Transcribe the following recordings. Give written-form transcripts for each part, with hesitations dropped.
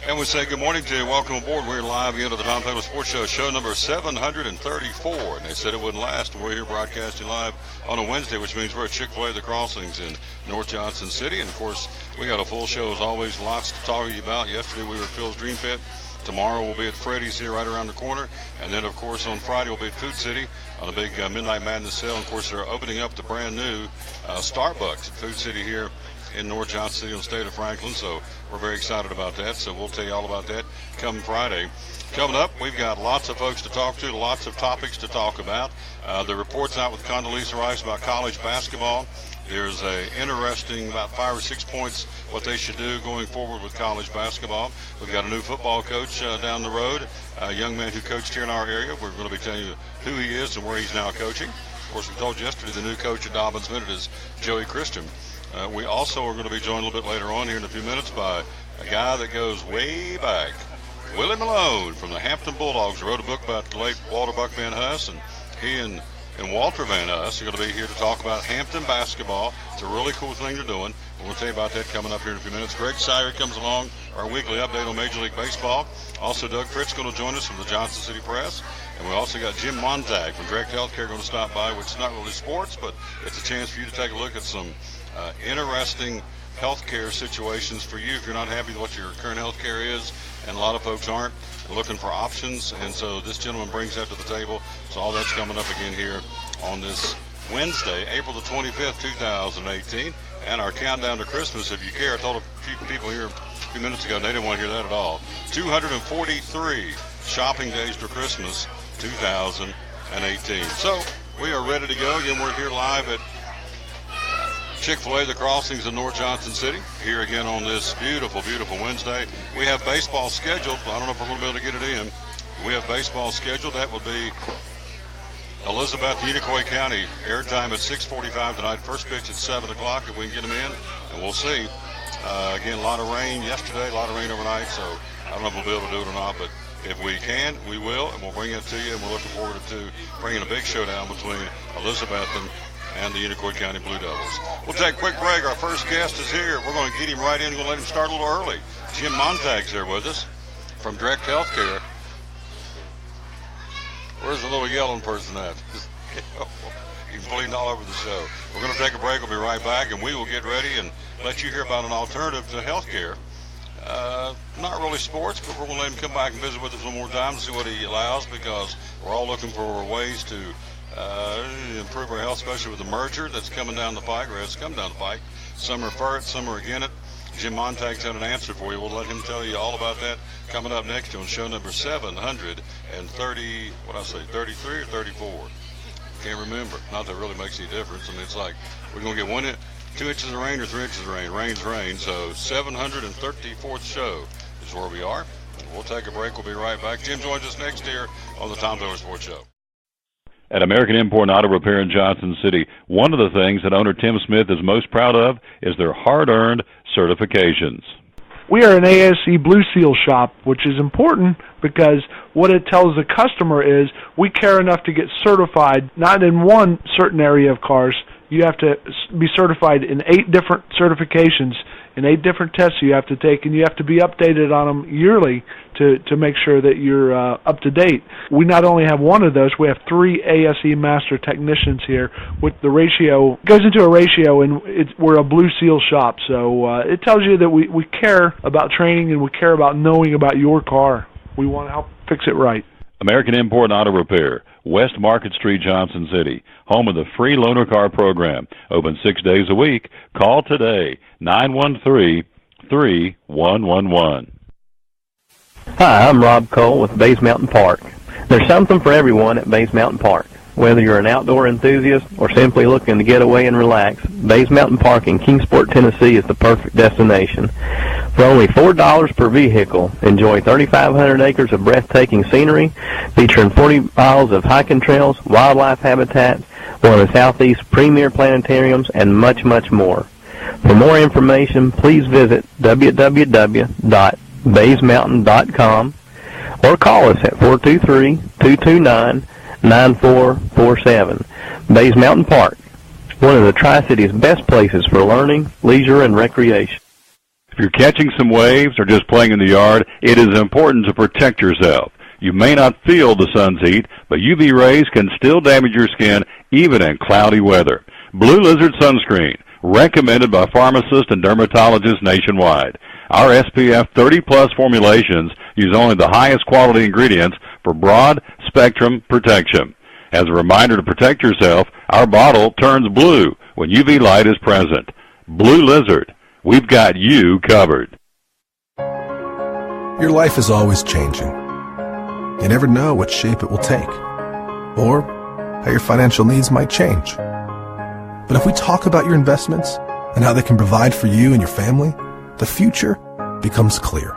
And we say good morning to you. Welcome aboard. We're live into the Tom Taylor Sports Show, show number 734. And they said it wouldn't last. We're here broadcasting live on a Wednesday, which means we're at Chick-Fil-A, the Crossings in North Johnson City. And, of course, we got a full show as always. Lots to talk to you about. Yesterday we were at Phil's Dream Pit. Tomorrow we'll be at Freddy's here right around the corner. And then, of course, on Friday we'll be at Food City on a big Midnight Madness sale. And, of course, they're opening up the brand new Starbucks at Food City here in North Johnson City in the state of Franklin. So we're very excited about that. So we'll tell you all about that come Friday. Coming up, we've got lots of folks to talk to, lots of topics to talk about. The report's out with Condoleezza Rice about college basketball. There's a interesting about 5 or 6 points what they should do going forward with college basketball. We've got a new football coach down the road, a young man who coached here in our area. We're going to be telling you who he is and where he's now coaching. Of course, we told you yesterday the new coach at Dobbins Minute is Joey Christian. We also are going to be joined a little bit later on here in a few minutes by a guy that goes way back, Willie Malone from the Hampton Bulldogs. Wrote a book about the late Walter Buck Van Huss, and he and Walter Van Huss are going to be here to talk about Hampton basketball. It's a really cool thing they're doing. We'll tell you about that coming up here in a few minutes. Greg Sire comes along, our weekly update on Major League Baseball. Also, Doug Fritz going to join us from the Johnson City Press. And we also got Jim Montag from Direct Healthcare going to stop by, which is not really sports, but it's a chance for you to take a look at some interesting healthcare situations for you if you're not happy with what your current healthcare is, and a lot of folks aren't looking for options, and so this gentleman brings that to the table. So all that's coming up again here on this Wednesday, April the 25th, 2018, and our countdown to Christmas. If you care, I told a few people here a few minutes ago, they didn't want to hear that at all. 243 shopping days for Christmas 2018. So we are ready to go. Again, we're here live at Chick-Fil-A, the Crossings in North Johnson City, here again on this beautiful, beautiful Wednesday. We have baseball scheduled. I don't know if we're going to be able to get it in. We have baseball scheduled. That will be Elizabeth, Unicoi County, airtime at 6:45 tonight. First pitch at 7 o'clock if we can get them in, and we'll see. Again, a lot of rain yesterday, a lot of rain overnight, so I don't know if we'll be able to do it or not, but if we can, we will, and we'll bring it to you, and we're looking forward to bringing a big showdown between Elizabeth and the Unicoi County Blue Devils. We'll take a quick break. Our first guest is here. We're going to get him right in. We're going to let him start a little early. Jim Montag's here with us from Direct Healthcare. Where's the little yelling person at? He's bleeding all over the show. We're going to take a break. We'll be right back, and we will get ready and let you hear about an alternative to healthcare. Not really sports, but we're going to let him come back and visit with us one more time and see what he allows, because we're all looking for ways to improve our health, especially with the merger that's coming down the pike, or has come down the pike. Some are for it, some are against it. Jim Montag's had an answer for you. We'll let him tell you all about that coming up next on show number 730, 33 or 34? Can't remember. Not that it really makes any difference. I mean, it's like we're going to get 2 inches of rain or 3 inches of rain. Rain's rain. So 734th show is where we are. We'll take a break. We'll be right back. Jim joins us next here on the Tom Taylor Sports Show. At American Import Auto Repair in Johnson City, one of the things that owner Tim Smith is most proud of is their hard-earned certifications. We are an ASE Blue Seal shop, which is important because what it tells the customer is we care enough to get certified, not in one certain area of cars. You have to be certified in 8 different certifications, in 8 different tests you have to take, and you have to be updated on them yearly to make sure that you're up to date. We not only have one of those, we have 3 ASE master technicians here. With the ratio, goes into a ratio, and we're a Blue Seal shop, so it tells you that we care about training and we care about knowing about your car. We want to help fix it right. American Import Auto Repair, West Market Street, Johnson City, home of the free loaner car program. Open 6 days a week. Call today, 913-3111. Hi, I'm Rob Cole with Bays Mountain Park. There's something for everyone at Bays Mountain Park. Whether you're an outdoor enthusiast or simply looking to get away and relax, Bays Mountain Park in Kingsport, Tennessee is the perfect destination. For only $4 per vehicle, enjoy 3,500 acres of breathtaking scenery, featuring 40 miles of hiking trails, wildlife habitats, one of the Southeast's premier planetariums, and much, much more. For more information, please visit www.baysmountain.com or call us at 423-229-9447. Bays Mountain Park, one of the Tri-City's best places for learning, leisure, and recreation. If you're catching some waves or just playing in the yard, it is important to protect yourself. You may not feel the sun's heat, but UV rays can still damage your skin even in cloudy weather. Blue Lizard Sunscreen, recommended by pharmacists and dermatologists nationwide. Our SPF 30-plus formulations use only the highest quality ingredients for broad spectrum protection. As a reminder to protect yourself, our bottle turns blue when UV light is present. Blue Lizard, we've got you covered. Your life is always changing. You never know what shape it will take, or how your financial needs might change. But if we talk about your investments and how they can provide for you and your family, the future becomes clear.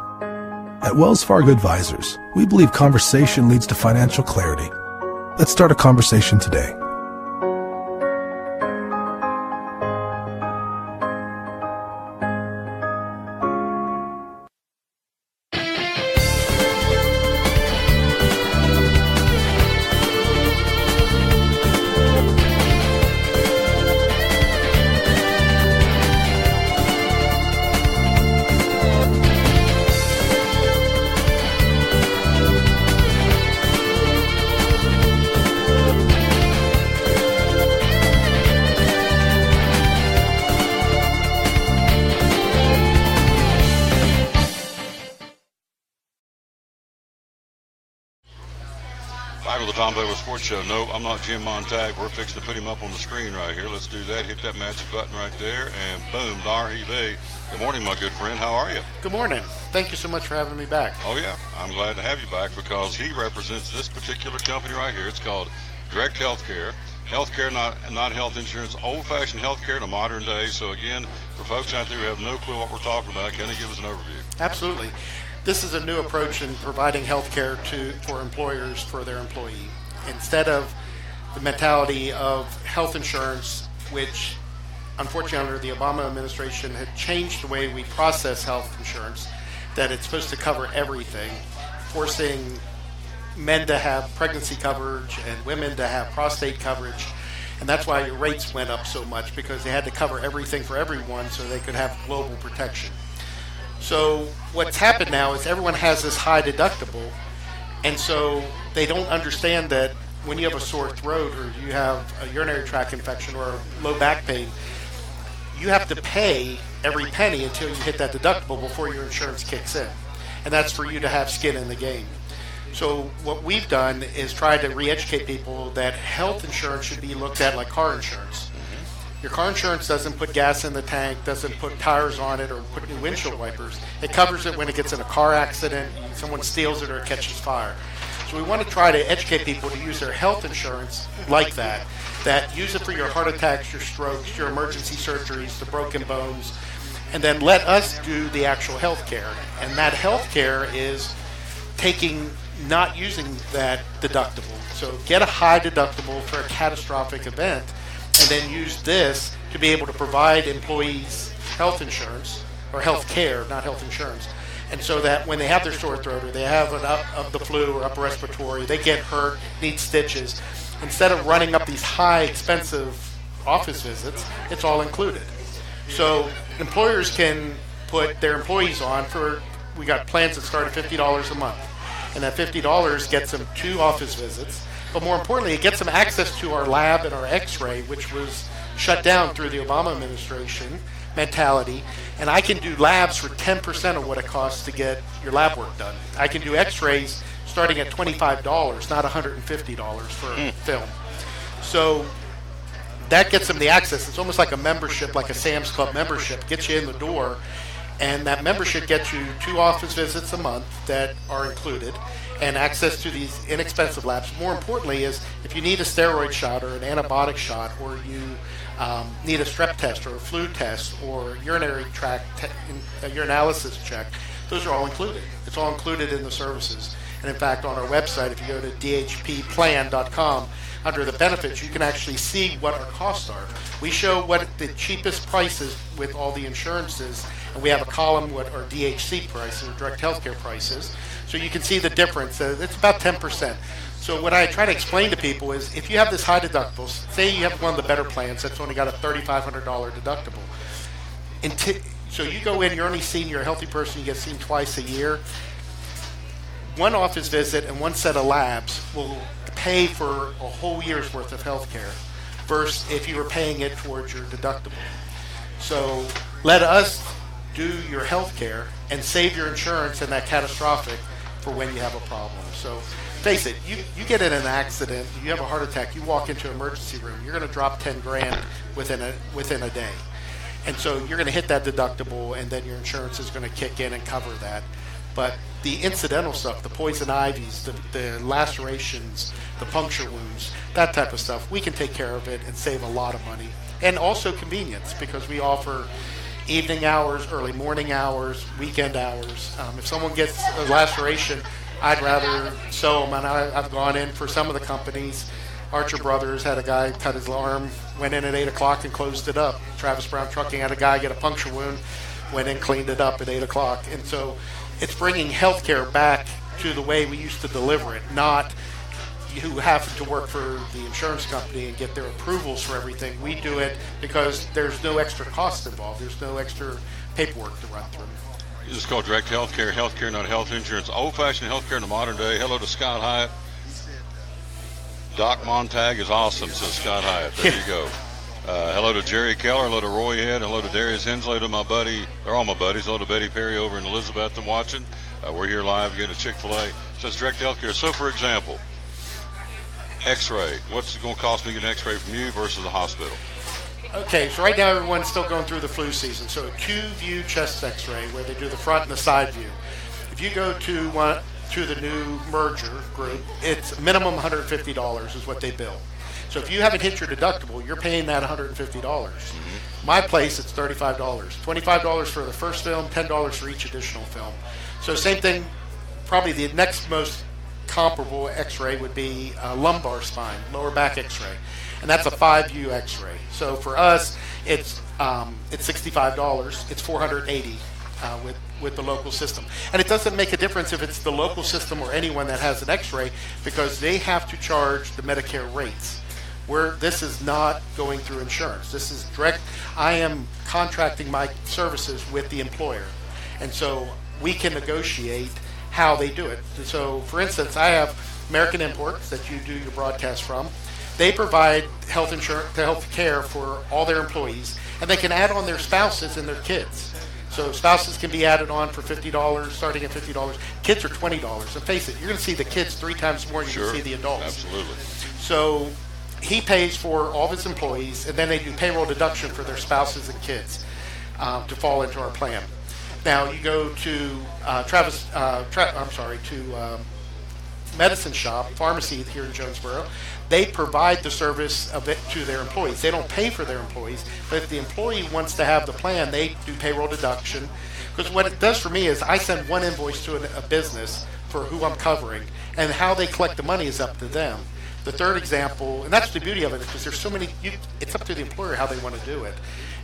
At Wells Fargo Advisors, we believe conversation leads to financial clarity. Let's start a conversation today. Tom Taylor Sports Show. No, I'm not Jim Montag. We're fixing to put him up on the screen right here. Let's do that. Hit that magic button right there, and boom, dar he be. Good morning, my good friend. How are you? Good morning. Thank you so much for having me back. Oh, yeah. I'm glad to have you back because he represents this particular company right here. It's called Direct Healthcare. Healthcare, not health insurance, old-fashioned healthcare in a modern day. So, again, for folks out there who have no clue what we're talking about, can you give us an overview? Absolutely. This is a new approach in providing health care for employers for their employee. Instead of the mentality of health insurance, which unfortunately under the Obama administration had changed the way we process health insurance, that it's supposed to cover everything, forcing men to have pregnancy coverage and women to have prostate coverage. And that's why your rates went up so much, because they had to cover everything for everyone so they could have global protection. So what's happened now is everyone has this high deductible, and so they don't understand that when you have a sore throat or you have a urinary tract infection or low back pain, you have to pay every penny until you hit that deductible before your insurance kicks in. And that's for you to have skin in the game. So what we've done is try to re-educate people that health insurance should be looked at like car insurance. Your car insurance doesn't put gas in the tank, doesn't put tires on it, or put new windshield wipers. It covers it when it gets in a car accident, someone steals it, or it catches fire. So we want to try to educate people to use their health insurance like that use it for your heart attacks, your strokes, your emergency surgeries, the broken bones, and then let us do the actual health care. And that health care is not using that deductible. So get a high deductible for a catastrophic event, and then use this to be able to provide employees health insurance, or health care, not health insurance. And so that when they have their sore throat, or they have the flu or upper respiratory, they get hurt, need stitches, instead of running up these high, expensive office visits, it's all included. So employers can put their employees on we got plans that start at $50 a month. And that $50 gets them 2 office visits. But more importantly, it gets them access to our lab and our x-ray, which was shut down through the Obama administration mentality. And I can do labs for 10% of what it costs to get your lab work done. I can do x-rays starting at $25, not $150 for film. So that gets them the access. It's almost like a membership, like a Sam's Club membership, gets you in the door. And that membership gets you 2 office visits a month that are included, and access to these inexpensive labs. More importantly is if you need a steroid shot or an antibiotic shot, or you need a strep test or a flu test or urinary tract urinalysis check, those are all included. It's all included in the services. And in fact, on our website, if you go to dhpplan.com, under the benefits, you can actually see what our costs are. We show what the cheapest prices with all the insurances, and we have a column what our DHC prices, or direct healthcare prices, so you can see the difference. It's about 10%. So what I try to explain to people is, if you have this high deductibles, say you have one of the better plans that's only got a $3,500 deductible, So you go in, you're only seeing, you're a healthy person, you get seen twice a year. One office visit and one set of labs will pay for a whole year's worth of health care versus if you were paying it towards your deductible. So let us do your health care and save your insurance and that catastrophic for when you have a problem. So face it, you get in an accident, you have a heart attack, you walk into an emergency room, you're going to drop 10 grand within a day. And so you're going to hit that deductible, and then your insurance is going to kick in and cover that. But the incidental stuff, the poison ivies, the lacerations, the puncture wounds, that type of stuff, we can take care of it and save a lot of money. And also convenience, because we offer evening hours, early morning hours, weekend hours. If someone gets a laceration, I'd rather sew them. And I've gone in for some of the companies. Archer Brothers had a guy cut his arm, went in at 8 o'clock and closed it up. Travis Brown Trucking had a guy get a puncture wound, went in, cleaned it up at 8 o'clock. And so it's bringing healthcare back to the way we used to deliver it, not you having to work for the insurance company and get their approvals for everything. We do it because there's no extra cost involved. There's no extra paperwork to run through. This is called direct healthcare, healthcare, not health insurance. Old-fashioned healthcare in the modern day. Hello to Scott Hyatt. Doc Montag is awesome, says Scott Hyatt. There you go. Hello to Jerry Keller. Hello to Roy Head. Hello to Darius Hensley. To my buddy. They're all my buddies. Hello to Betty Perry over in Elizabeth and watching. We're here live again at Chick-Fil-A. Says direct healthcare. So, for example, X-ray. What's it going to cost me to get an X-ray from you versus the hospital? Okay, so right now everyone's still going through the flu season. So a two-view chest X-ray where they do the front and the side view. If you go to the new merger group, it's minimum $150 is what they bill. So if you haven't hit your deductible, you're paying that $150. Mm-hmm. My place, it's $35. $25 for the first film, $10 for each additional film. So same thing, probably the next most comparable X-ray would be lumbar spine, lower back X-ray, and that's a 5-view X-ray. So for us, it's $65. It's $480 with the local system, and it doesn't make a difference if it's the local system or anyone that has an X-ray because they have to charge the Medicare rates. Where this is not going through insurance. This is direct. I am contracting my services with the employer, and so we can negotiate how they do it. So, for instance, I have American Imports that you do your broadcast from. They provide health insurance, health care for all their employees, and they can add on their spouses and their kids. So spouses can be added on for $50, starting at $50. Kids are $20. And face it, you're going to see the kids 3 times more than you see the adults. Absolutely. So he pays for all of his employees, and then they do payroll deduction for their spouses and kids to fall into our plan. Now you go to Medicine Shop Pharmacy here in Jonesboro. They provide the service of it to their employees. They don't pay for their employees, but if the employee wants to have the plan, they do payroll deduction. Because what it does for me is I send one invoice to a business for who I'm covering, and how they collect the money is up to them. The third example, and that's the beauty of it, because there's so many, it's up to the employer how they want to do it.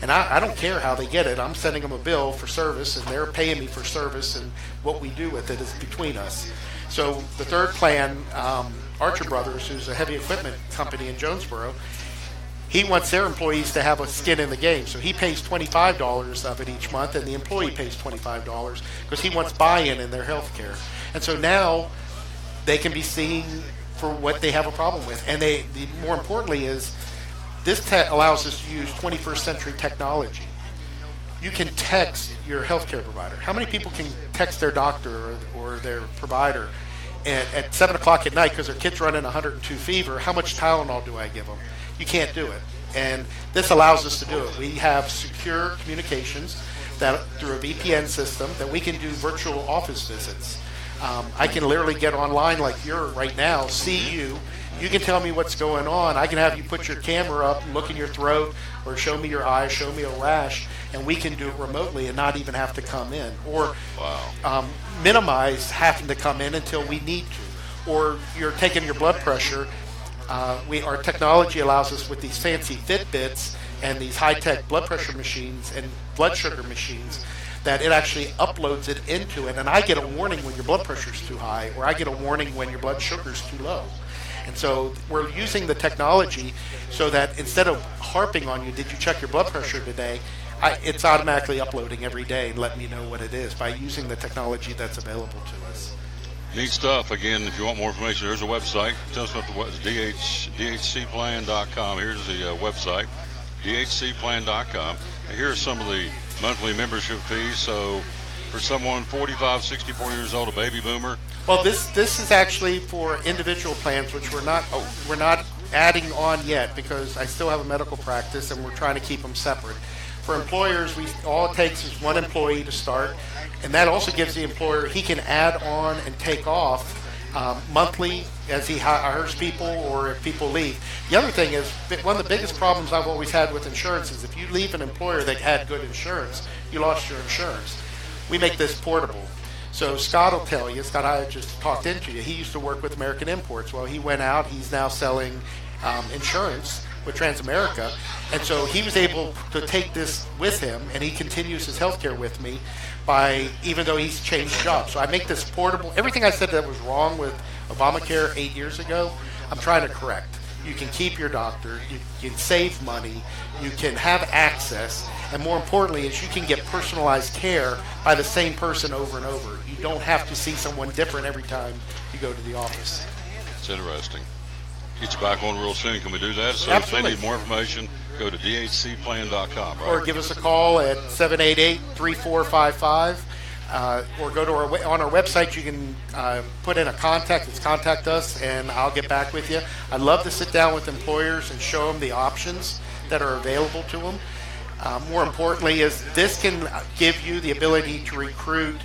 And I don't care how they get it. I'm sending them a bill for service, and they're paying me for service, and what we do with it is between us. So the third plan, Archer Brothers, who's a heavy equipment company in Jonesboro, he wants their employees to have a skin in the game. So he pays $25 of it each month, and the employee pays $25 because he wants buy-in in their health care. And so now they can be seen for what they have a problem with. And more importantly is this allows us to use 21st century technology. You can text your healthcare provider. How many people can text their doctor or their provider at 7 o'clock at night because their kid's running 102 fever? How much Tylenol do I give them? You can't do it. And this allows us to do it. We have secure communications that through a VPN system that we can do virtual office visits. I can literally get online like you're right now, see you. You can tell me what's going on. I can have you put your camera up, look in your throat, or show me your eyes, show me a rash, and we can do it remotely and not even have to come in. Or minimize having to come in until we need to. Or you're taking your blood pressure. Our technology allows us with these fancy Fitbits and these high-tech blood pressure machines and blood sugar machines that it actually uploads it into it, and I get a warning when your blood pressure is too high, or I get a warning when your blood sugar is too low. And so we're using the technology so that instead of harping on you, did you check your blood pressure today? It's automatically uploading every day and letting me know what it is by using the technology that's available to us. Neat stuff. Again, if you want more information, there's a website. Tell us about the dhcplan.com. Here's the website, dhcplan.com. And here are some of the monthly membership fees. So for someone 45, 64 years old, a baby boomer. Well, this is actually for individual plans, which we're not adding on yet because I still have a medical practice and we're trying to keep them separate. For employers, all it takes is one employee to start, and that also gives the employer, he can add on and take off monthly as he hires people or if people leave. The other thing is, one of the biggest problems I've always had with insurance is if you leave an employer that had good insurance, you lost your insurance. We make this portable. So Scott will tell you, Scott, I just talked into you, he used to work with American Imports. Well, he went out, he's now selling insurance with Transamerica, and so he was able to take this with him, and he continues his healthcare with me even though he's changed jobs. So I make this portable. Everything I said that was wrong with Obamacare 8 years ago, I'm trying to correct. You can keep your doctor, you can save money, you can have access, and more importantly is you can get personalized care by the same person over and over. You don't have to see someone different every time you go to the office. It's interesting. Get you back on real soon. Can we do that? So Absolutely. If they need more information, go to dhcplan.com. Right? Or give us a call at 788-3455. Or go to on our website. You can put in a contact. It's contact us, and I'll get back with you. I'd love to sit down with employers and show them the options that are available to them. More importantly, is this can give you the ability to recruit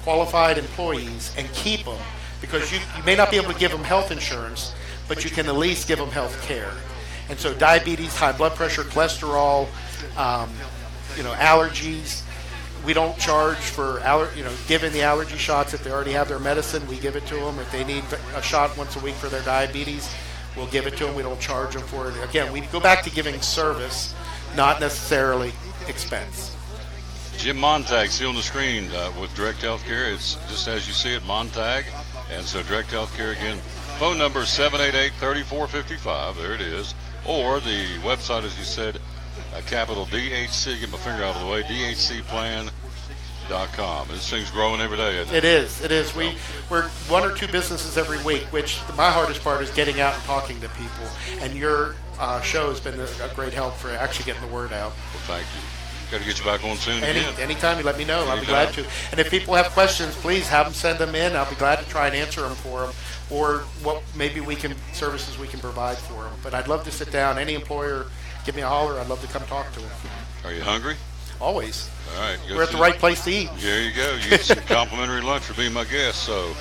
qualified employees and keep them, because you may not be able to give them health insurance, but you can at least give them health care. And so diabetes, high blood pressure, cholesterol, allergies. We don't charge for giving the allergy shots. If they already have their medicine, we give it to them. If they need a shot once a week for their diabetes, we'll give it to them. We don't charge them for it. Again, we go back to giving service, not necessarily expense. Jim Montag, see on the screen with Direct Healthcare. It's just as you see it, Montag. And so Direct Healthcare, again, phone number 788-3455. There it is. Or the website, as you said, capital DHC, get my finger out of the way, dhcplan.com. This thing's growing every day, isn't it? It is. We're one or two businesses every week, which my hardest part is getting out and talking to people. And your show has been a great help for actually getting the word out. Well, thank you. Got to get you back on soon again. Anytime you let me know, I'll be glad to. And if people have questions, please have them send them in. I'll be glad to try and answer them for them, or what maybe services we can provide for them. But I'd love to sit down. Any employer, give me a holler. I'd love to come talk to them. Are you hungry? Always. All right. We're at the right place to eat. There you go. You get some complimentary lunch for being my guest. So,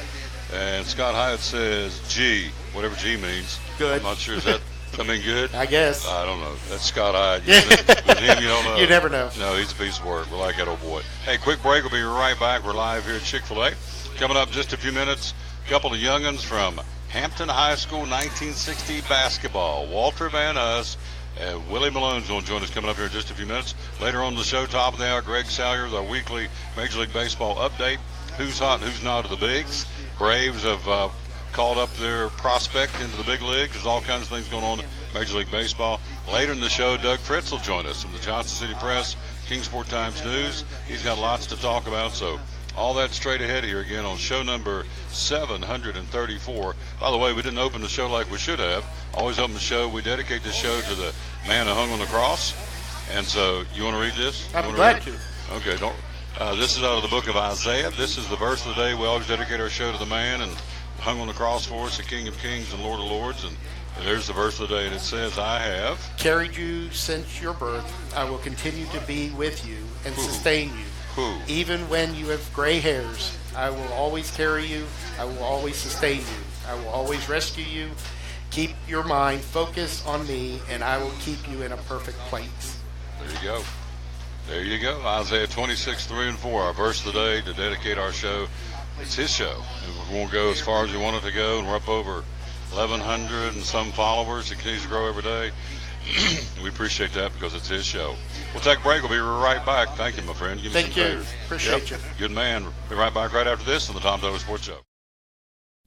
and Scott Hyatt says G, whatever G means. Good. I'm not sure. Is that mean good? I guess. I don't know. That's Scott Hyatt. With him, you don't know. You never know. No, he's a piece of work. We like that old boy. Hey, quick break. We'll be right back. We're live here at Chick-Fil-A. Coming up in just a few minutes, a couple of young'uns from Hampton High School 1960 basketball. Walter Van Us and Willie Malone's going to join us coming up here in just a few minutes. Later on the show, top of the hour, Greg Salyer with our weekly Major League Baseball update. Who's hot and who's not of the bigs. Braves have called up their prospect into the big leagues. There's all kinds of things going on in Major League Baseball. Later in the show, Doug Fritz will join us from the Johnson City Press, Kingsport Times News. He's got lots to talk about, so all that straight ahead here again on show number 734. By the way, we didn't open the show like we should have. Always open the show. We dedicate this show to the man who hung on the cross. And so, you want to read this? I'm glad to. Okay, this is out of the book of Isaiah. This is the verse of the day. We always dedicate our show to the man and hung on the cross for us, the King of Kings and Lord of Lords. And there's the verse of the day, and it says, I have carried you since your birth. I will continue to be with you and sustain you. Even when you have gray hairs, I will always carry you. I will always sustain you. I will always rescue you. Keep your mind focused on me, and I will keep you in a perfect place. There you go. There you go. Isaiah 26:3-4, our verse of the day to dedicate our show. It's his show. We won't go as far as we want it to go, and we're up over 1,100 and some followers. It continues to grow every day. We appreciate that because it's his show. We'll take a break. We'll be right back. Thank you, my friend. Give me Thank some you. favors. Appreciate you. Good man. Be right back right after this on the Tom Taylor Sports Show.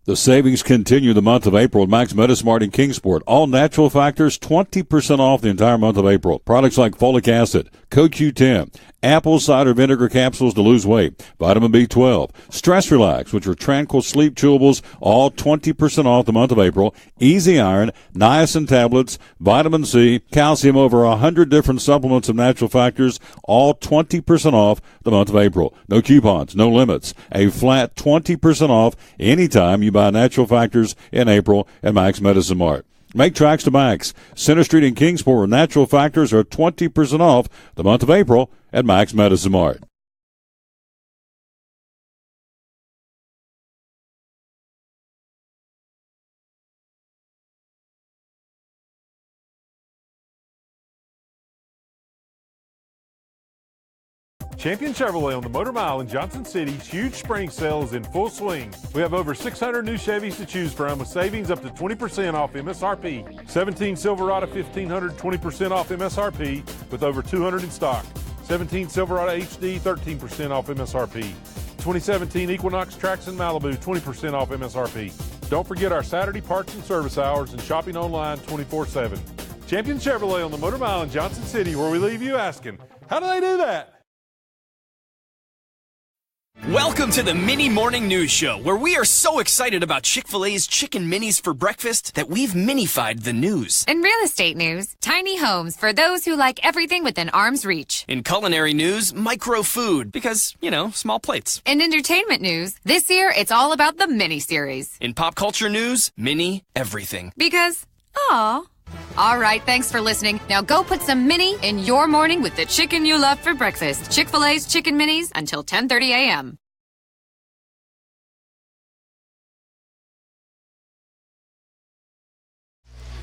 The savings continue the month of April at Max Medicine in Kingsport. All natural factors, 20% off the entire month of April. Products like folic acid, CoQ10, apple cider vinegar capsules to lose weight, vitamin B12, Stress Relax, which are tranquil sleep chewables, all 20% off the month of April. Easy Iron, niacin tablets, vitamin C, calcium, over 100 different supplements of natural factors, all 20% off the month of April. No coupons, no limits. A flat 20% off anytime you buy natural factors in April at Max Medicine Mart. Make tracks to Max. Center Street in Kingsport, where natural factors are 20% off the month of April at Max Medicine Mart. Champion Chevrolet on the Motor Mile in Johnson City's huge spring sale is in full swing. We have over 600 new Chevys to choose from with savings up to 20% off MSRP. 17 Silverado 1500, 20% off MSRP with over 200 in stock. 17 Silverado HD, 13% off MSRP. 2017 Equinox Trax and Malibu, 20% off MSRP. Don't forget our Saturday parts and service hours and shopping online 24/7. Champion Chevrolet on the Motor Mile in Johnson City, where we leave you asking, how do they do that? Welcome to the Mini Morning News Show, where we are so excited about Chick-Fil-A's Chicken Minis for breakfast that we've minified the news. In real estate news, tiny homes for those who like everything within arm's reach. In culinary news, micro food, because, small plates. In entertainment news, this year it's all about the mini-series. In pop culture news, mini everything. Because, aw. All right, thanks for listening. Now go put some mini in your morning with the chicken you love for breakfast. Chick-fil-A's Chicken Minis until 10:30 a.m.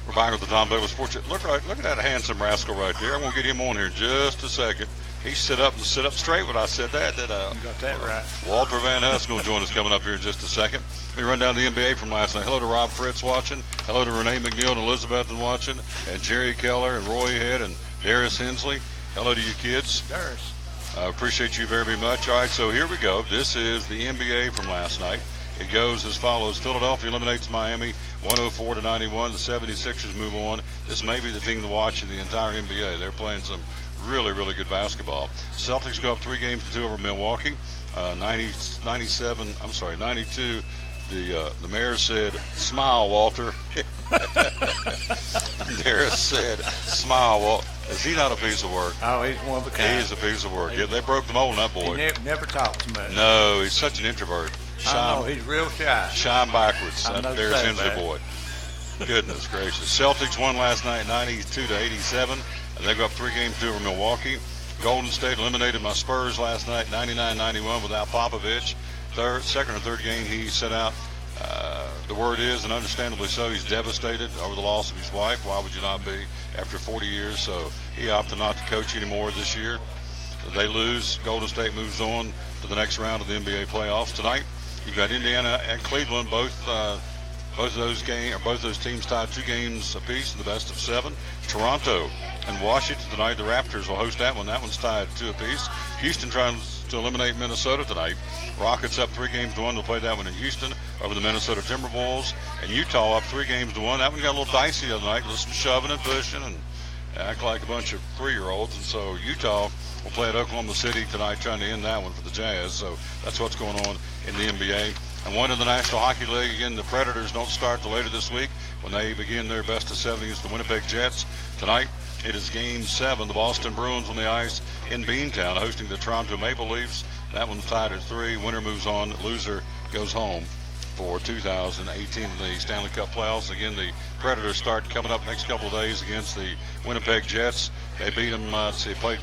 We're back with the Tom Douglas Sports. Look at that handsome rascal right there. I'm going to get him on here in just a second. He sit up straight when I said that. You got that right. Walter Van Huss going to join us coming up here in just a second. Let me run down the NBA from last night. Hello to Rob Fritz watching. Hello to Renee McNeil and Elizabeth watching. And Jerry Keller and Roy Head and Darius Hensley. Hello to you kids. Darius. I appreciate you very much. All right, so here we go. This is the NBA from last night. It goes as follows. Philadelphia eliminates Miami 104-91. The 76ers move on. This may be the team to watch in the entire NBA. They're playing some really, really good basketball. Celtics go up 3-2 over Milwaukee. 92. The mayor said, "Smile, Walter." Darius said, "Smile, Walter." Is he not a piece of work? Oh, he's one of a kind. He is a piece of work. Yeah, they broke the mold on that boy. He never talks much. No, he's such an introvert. I know, he's real shy. Shine backwards. There's Hensley that. boy. Goodness gracious. Celtics won last night 92-87. And they go up 3-2 over Milwaukee. Golden State eliminated my Spurs last night 99-91 without Popovich. Second or third game he set out. The word is, and understandably so, he's devastated over the loss of his wife. Why would you not be after 40 years? So he opted not to coach anymore this year. They lose. Golden State moves on to the next round of the NBA playoffs. Tonight, you've got Indiana and Cleveland, both of those teams tied 2 games apiece in the best of 7. Toronto and Washington tonight. The Raptors will host that one. That one's tied 2 apiece. Houston trying to eliminate Minnesota tonight. Rockets up 3-1. They'll play that one in Houston over the Minnesota Timberwolves. And Utah up 3-1. That one got a little dicey the other night. A little shoving and pushing and act like a bunch of 3-year-olds. And so Utah will play at Oklahoma City tonight, trying to end that one for the Jazz. So that's what's going on in the NBA. And one in the National Hockey League, again, the Predators don't start till later this week when they begin their best of 7 against the Winnipeg Jets. Tonight, it is Game 7. The Boston Bruins on the ice in Beantown hosting the Toronto Maple Leafs. That one's tied at 3. Winner moves on. Loser goes home for 2018 in the Stanley Cup playoffs. Again, the Predators start coming up next couple of days against the Winnipeg Jets. They beat them, they played,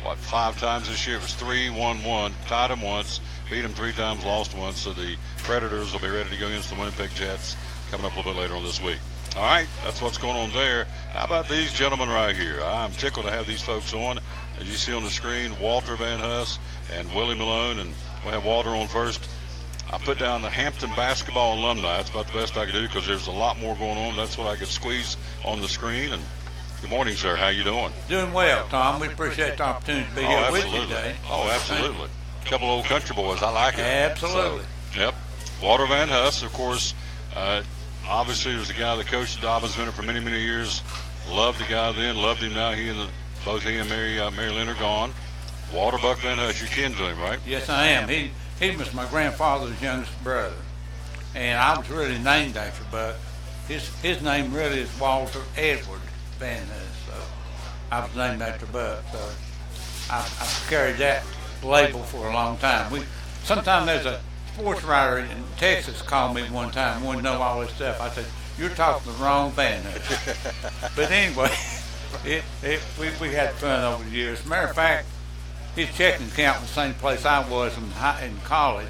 5 times this year. It was 3-1-1. Tied them once. Beat them 3 times, lost once. So the Predators will be ready to go against the Winnipeg Jets coming up a little bit later on this week. All right, that's what's going on there. How about these gentlemen right here? I'm tickled to have these folks on. As you see on the screen, Walter Van Huss and Willie Malone, and we'll have Walter on first. I put down the Hampton basketball alumni. That's about the best I could do because there's a lot more going on. That's what I could squeeze on the screen. And good morning, sir. How you doing? Doing well, Tom. We appreciate the opportunity to be here with you today. Oh, absolutely. A couple old country boys. I like it. Absolutely. So, yep. Walter Van Huss, of course, obviously was the guy that coached Dobbins Minute for many, many years. Loved the guy then, loved him now. Both he and Mary Lynn are gone. Walter Buck Van Huss, you're kin to him, right? Yes, I am. He was my grandfather's youngest brother, and I was really named after Buck. His name really is Walter Edward Van Huss, so I was named after Buck. So I've carried that label for a long time. Sometimes there's a sports writer in Texas called me one time, wanted to know all this stuff. I said, "You're talking the wrong Van Huss." But anyway, we had fun over the years. As a matter of fact, his checking account was the same place I was in college.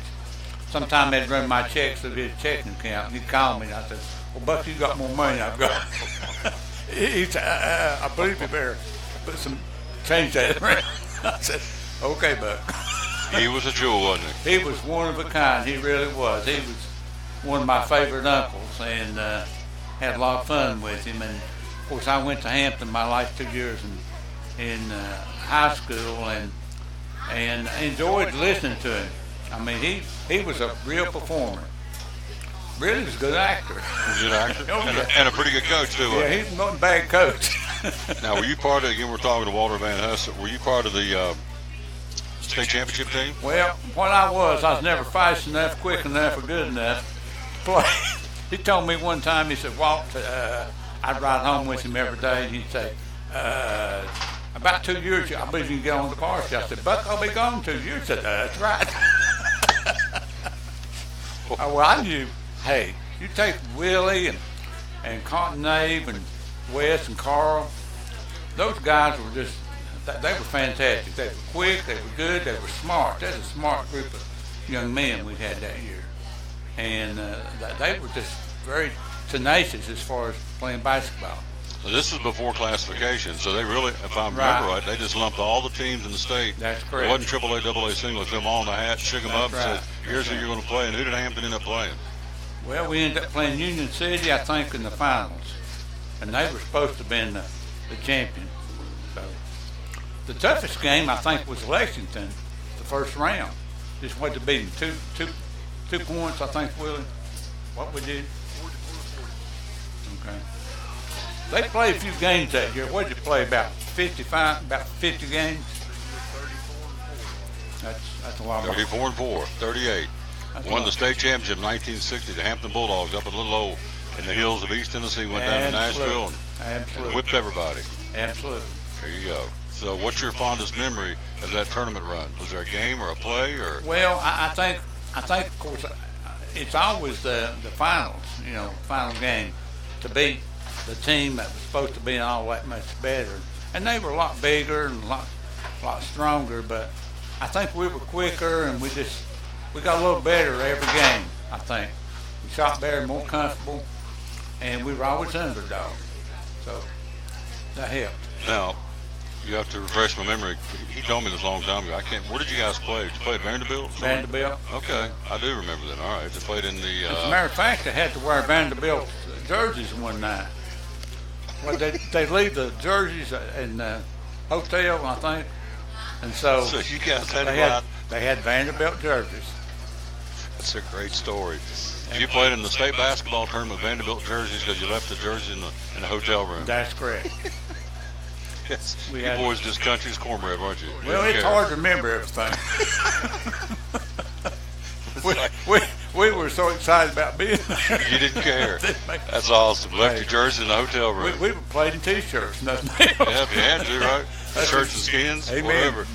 Sometimes they'd run my checks through his checking account, and he'd call me, and I said, "Well, Buck, you got more money than I've got." He said, "I believe you better change that around." I said, "Okay, Buck." He was a jewel, wasn't he? He was one of a kind. He really was. He was one of my favorite uncles, and had a lot of fun with him. And of course, I went to Hampton my last 2 years in high school, and enjoyed listening to him. I mean, he was a real performer. Really was a good actor. Good actor, and a pretty good coach too. Yeah, he's not a bad coach. Now, were you part of? Again, we're talking to Walter Van Huss. Were you part of the state championship team? Well, what I was never fast enough, quick enough, or good enough to play. He told me one time, he said, "Walt, I'd ride home with him every day," and he'd say, "About 2 years, I believe you can get on the varsity." I said, "Buck, I'll be gone 2 years." He said, "That's right." Well, I knew, hey, you take Willie and Cotton Nave and Wes and Carl, those guys were just, they were fantastic. They were quick, they were good, they were smart. That's a smart group of young men we had that year. And they were just very tenacious as far as playing basketball. So this is before classification. So they really, if I remember right, they just lumped all the teams in the state. That's correct. It wasn't AAA, AA singles. Them all in the hat, shook them up, right. said, "Here's who you're going to play." And who did Hampton end up playing? Well, we ended up playing Union City, I think, in the finals. And they were supposed to have been the champion. So the toughest game, I think, was Lexington, the first round. Just wanted to beat them. Two points, I think, Willie. What we did? Okay. They played a few games that year. What did you play? About 50 games? That's a lot of 34-4, 38. Won the state championship in 1960. The Hampton Bulldogs up a little low in the hills of East Tennessee, went down to Nashville and whipped everybody. Absolutely. There you go. So what's your fondest memory of that tournament run? Was there a game or a play? Or? Well, I think, of course, it's always the finals, final game, to beat the team that was supposed to be all that much better. And they were a lot bigger and a lot stronger, but I think we were quicker, and we got a little better every game, I think. We shot better, more comfortable, and we were always underdogs. So that helped. Now, you have to refresh my memory. He told me this a long time ago. Where did you guys play? Did you play at Vanderbilt? Vanderbilt. Okay, I do remember that. All right, they played in the. As a matter of fact, they had to wear Vanderbilt jerseys one night. Well, they leave the jerseys in the hotel, I think, and so you guys had they had Vanderbilt jerseys. That's a great story. You played in the state basketball tournament with Vanderbilt jerseys because you left the jersey in the hotel room. That's correct. Yes. You boys just country's cornbread, weren't you? Well, it's hard to remember everything. we were so excited about being there. You didn't care. That's awesome. Left your jersey in the hotel room. We were playing in T-shirts, nothing else. Yeah, if you had to, right? Shirts and skins, Amen. Whatever.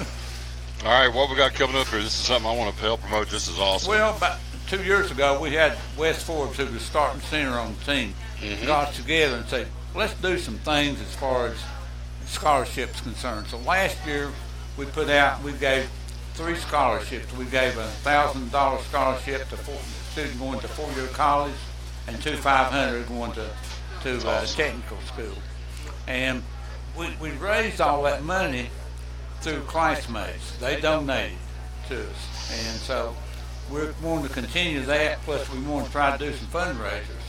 All right, what we got coming up here? This is something I want to help promote. This is awesome. Well, about 2 years ago, we had Wes Forbes, who was starting center on the team, got us together and said, let's do some things as far as scholarships concerned. So last year, we gave 3 scholarships. We gave a $1,000 scholarship to a student going to 4-year college, and $2,500 going to awesome. Technical school. And we raised all that money through classmates. They donated to us. And so we're wanting to continue that, plus we want to try to do some fundraisers.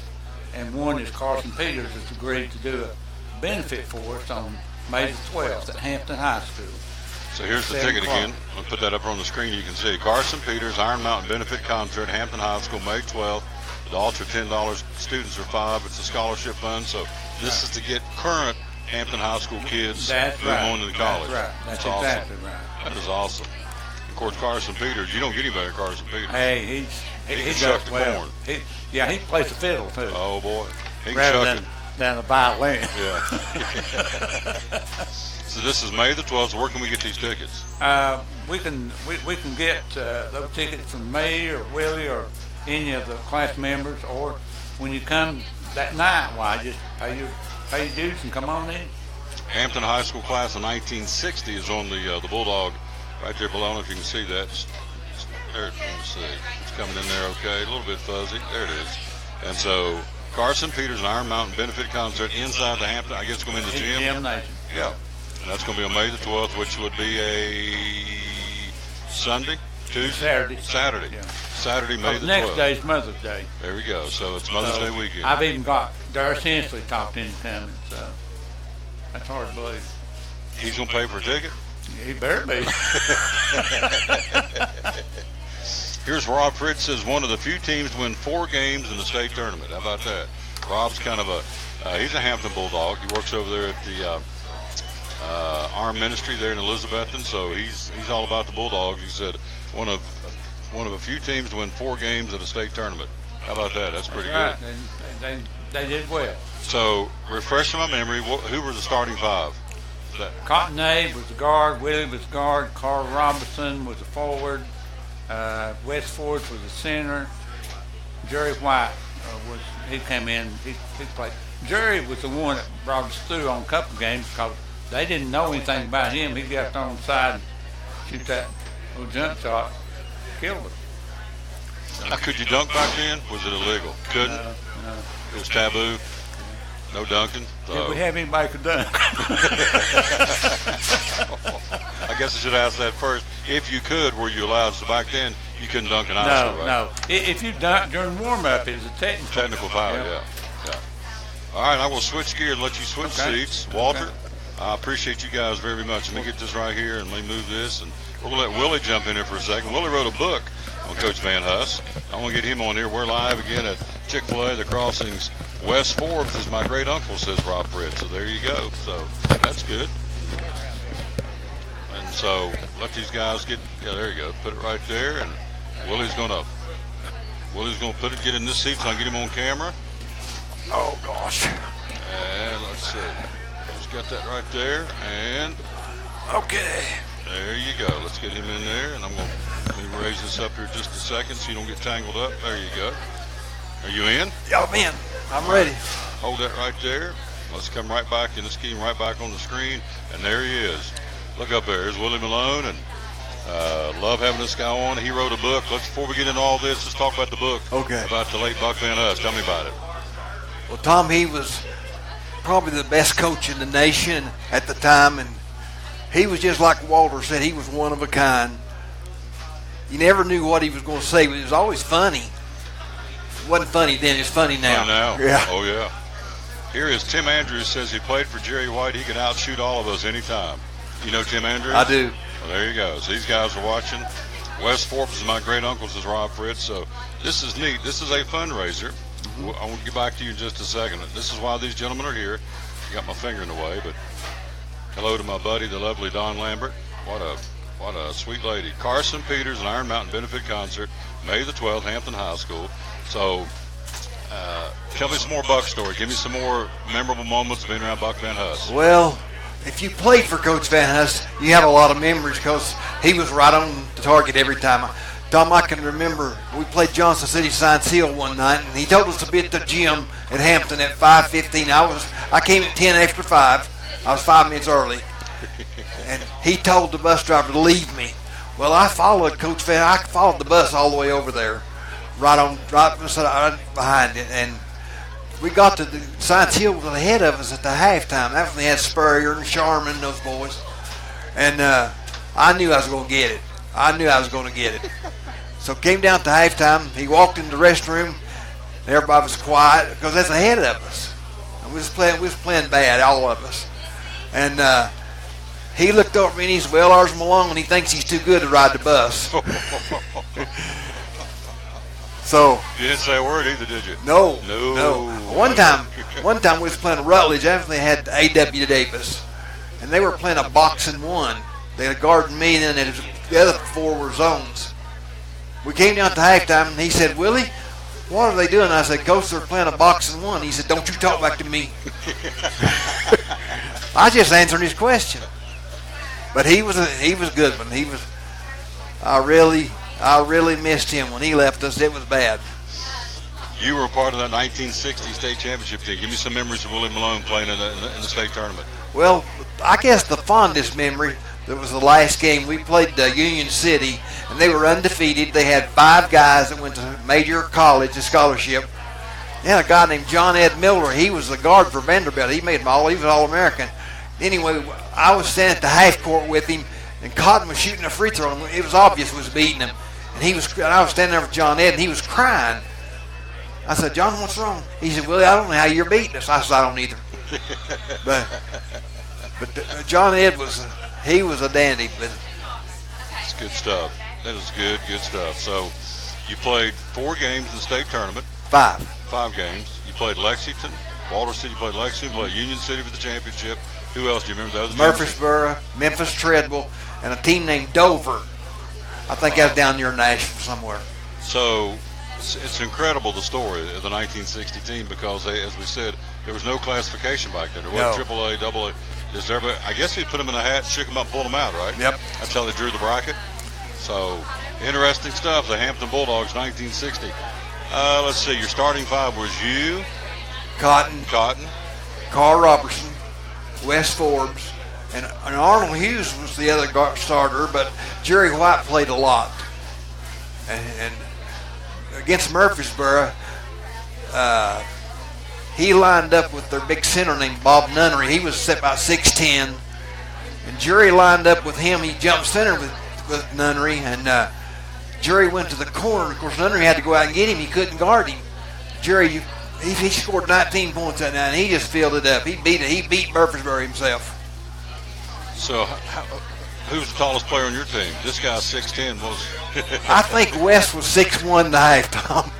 And one is Carson Peters has agreed to do a benefit for us on May the 12th at Hampton High School. So here's the 7 ticket o'clock. again. I'll put that up on the screen. You can see Carson Peters Iron Mountain Benefit Concert, Hampton High School, May 12th. The adults are $10. Students are $5. It's a scholarship fund. So this is to get current Hampton High School kids That's who are right. going to college. That's right. That's awesome. exactly right. That is awesome. Of course, Carson Peters, you don't get any better than Carson Peters. Hey, he can does chuck the well. corn. He plays the fiddle too. Oh, boy. He can rather chuck than the violin. Yeah. So this is May the 12th. So where can we get these tickets? We can get those tickets from me or Willie or any of the class members, or when you come that night, why just pay your dues and come on in. Hampton High School class of 1960 is on the Bulldog right there below. I don't know if you can see that. There, let me see. It's coming in there okay. A little bit fuzzy. There it is. And so Carson Peters and Iron Mountain Benefit Concert inside the Hampton. I guess it's going to be in the gym. Gym Nation. Yeah. And that's going to be on May the 12th, which would be a Sunday, Tuesday, Saturday. Yeah. Saturday, May the 12th. Next day's Mother's Day. There we go. So it's Mother's Day weekend. I've even got Darris Hensley talked into coming, so that's hard to believe. He's going to pay for a ticket? He better be. Here's Rob Fritz says one of the few teams to win 4 games in the state tournament. How about that? Rob's kind of he's a Hampton Bulldog. He works over there at the Arm Ministry there in Elizabethton, so he's all about the Bulldogs. He said one of a few teams to win 4 games at a state tournament. How about that? That's pretty Right. good. They did well. So, refreshing my memory, who were the starting 5? Cotton Abe was the guard, Willie was the guard, Carl Robinson was the forward, Wes Ford was the center, Jerry White he came in, he played. Jerry was the one that brought us through on a couple games because they didn't know anything about him. He got on the side and shoot that little jump shot, killed it. Now, could you dunk back then? Was it illegal? Couldn't? No. It was taboo? No dunking? Did we have anybody could dunk? I guess I should ask that first. If you could, were you allowed? So back then, you couldn't dunk in high school, right? No. If you dunk during warm-up, it's a Technical foul, yeah. All right, I will switch gears and let you switch seats. Walter, I appreciate you guys very much. Let me get this right here and let me move this. And we're going to let Willie jump in here for a second. Willie wrote a book on Coach Van Huss. I want to get him on here. We're live again at Chick-Fil-A, the Crossings. Wes Forbes is my great uncle, says Rob Fritz. So there you go. So that's good. And so let these guys get, there you go. Put it right there. And Willie's going to get in this seat so I can get him on camera. Oh, gosh. And let's see. Just got that right there. And okay. There you go. Let's get him in there. And let me raise this up here just a second so you don't get tangled up. There you go. Are you in? Yeah, I'm in. I'm ready. Hold that right there. Let's come right back and let's get him right back on the screen. And there he is. Look up there. There's Willie Malone. And love having this guy on. He wrote a book. Before we get into all this, let's talk about the book. Okay. About the late Buck Van Huss. Tell me about it. Well, Tom, he was probably the best coach in the nation at the time, and he was just like Walter said. He was one of a kind. You never knew what he was going to say, but it was always funny. It wasn't funny then. It's funny now. Funny now. Yeah. Oh, yeah. Here is Tim Andrews says he played for Jerry White. He can outshoot all of us anytime. You know Tim Andrews? I do. Well, there you go. So these guys are watching. Wes Forbes is my great uncle, says Rob Fritz. So this is neat. This is a fundraiser. I want to get back to you in just a second. This is why these gentlemen are here. I got my finger in the way, but hello to my buddy, the lovely Don Lambert. What a sweet lady. Carson Peters and Iron Mountain Benefit Concert, May the 12th, Hampton High School. So tell me some more Buck story. Give me some more memorable moments being around Buck Van Huss. Well, if you played for Coach Van Huss, you have a lot of memories because he was right on the target every time. Tom, I can remember we played Johnson City Science Hill one night, and he told us to be at the gym at Hampton at 5:15. I came at 10 after 5. I was 5 minutes early, and he told the bus driver to leave me. Well, I followed Coach Van. I followed the bus all the way over there, right behind it, and we got to the Science Hill was ahead of us at the halftime. That's when they had Spurrier and Sharman, those boys, and I knew I was going to get it. So came down to halftime. He walked in the restroom. And everybody was quiet because that's ahead of us. And we was playing bad, all of us. And He looked over at me and he said, well, ours Malone, and he thinks he's too good to ride the bus. So you didn't say a word either, did you? No. No. One time we was playing Rutledge. After they had A.W. Davis, and they were playing a boxing one. They had guarded me, and then the other four were zones. We came down to halftime, and he said, Willie, what are they doing? I said, Coach, they're playing a boxing one. He said, don't you talk back to me. I just answered his question. But he was a good one. I really missed him when he left us. It was bad. You were part of that 1960 state championship team. Give me some memories of Willie Malone playing in the state tournament. Well, I guess the fondest memory, that was the last game. We played Union City, and they were undefeated. They had 5 guys that went to major college, a scholarship. They had a guy named John Ed Miller. He was the guard for Vanderbilt. He was All-American. Anyway, I was standing at the half court with him, and Cotton was shooting a free throw. And it was obvious he was beating him. And I was standing there with John Ed, and he was crying. I said, John, what's wrong? He said, Willie, I don't know how you're beating us. I said, I don't either. but John Ed was a dandy. But it's good stuff. That is good stuff. So you played 4 games in the state tournament. 5 games. You played Lexington, Walter City. You played Lexington. You played Union City for the championship. Who else do you remember? The other Murfreesboro, Memphis Treadwell, and a team named Dover. I think that's down near Nashville somewhere. So it's incredible, the story of the 1960 team, because as we said, there was no classification back then. There wasn't AAA, AA. I guess he put them in a hat, shook them up, pulled them out, right? Yep. That's how they drew the bracket. So interesting stuff. The Hampton Bulldogs, 1960. Let's see. Your starting 5 was you, Cotton, Carl Robertson, Wes Forbes, and Arnold Hughes was the other starter, but Jerry White played a lot. And against Murfreesboro, he lined up with their big center named Bob Nunnery. He was set about 6'10", and Jerry lined up with him. He jumped center with Nunnery, and Jerry went to the corner. Of course, Nunnery had to go out and get him. He couldn't guard him. Jerry, he scored 19 points that night, and he just filled it up. He beat Murfreesboro himself. So who's the tallest player on your team? This guy's 6'10". I think Wes was 6'1" and a half, Tom.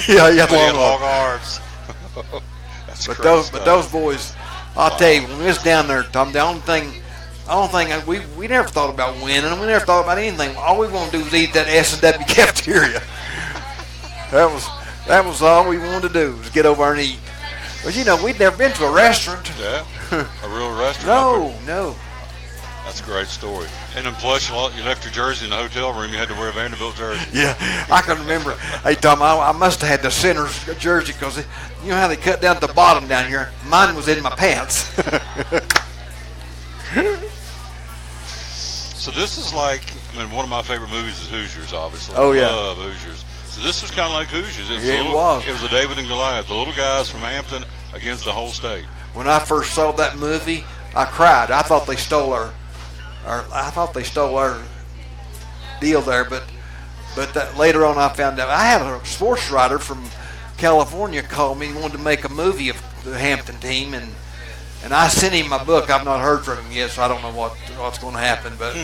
yeah, long arms. But those boys, I'll tell you, when we was down there, Tom, the only thing we never thought about winning. We never thought about anything. All we want to do is eat that S&W cafeteria. That was all we wanted to do, was get over and eat. But we'd never been to a restaurant. Yeah, a real restaurant. No. That's a great story. And then plus, you left your jersey in the hotel room. You had to wear a Vanderbilt jersey. Yeah, I can remember. Hey, Tom, I must have had the center's jersey, because you know how they cut down at the bottom down here? Mine was in my pants. So this is like, one of my favorite movies is Hoosiers, obviously. Oh, yeah. I love Hoosiers. So this was kind of like Hoosiers. It was. It was a David and Goliath, the little guys from Hampton against the whole state. When I first saw that movie, I cried. I thought they stole our deal there, but that later on I found out. I had a sports writer from California call me and wanted to make a movie of the Hampton team, and I sent him my book. I've not heard from him yet, so I don't know what's going to happen. But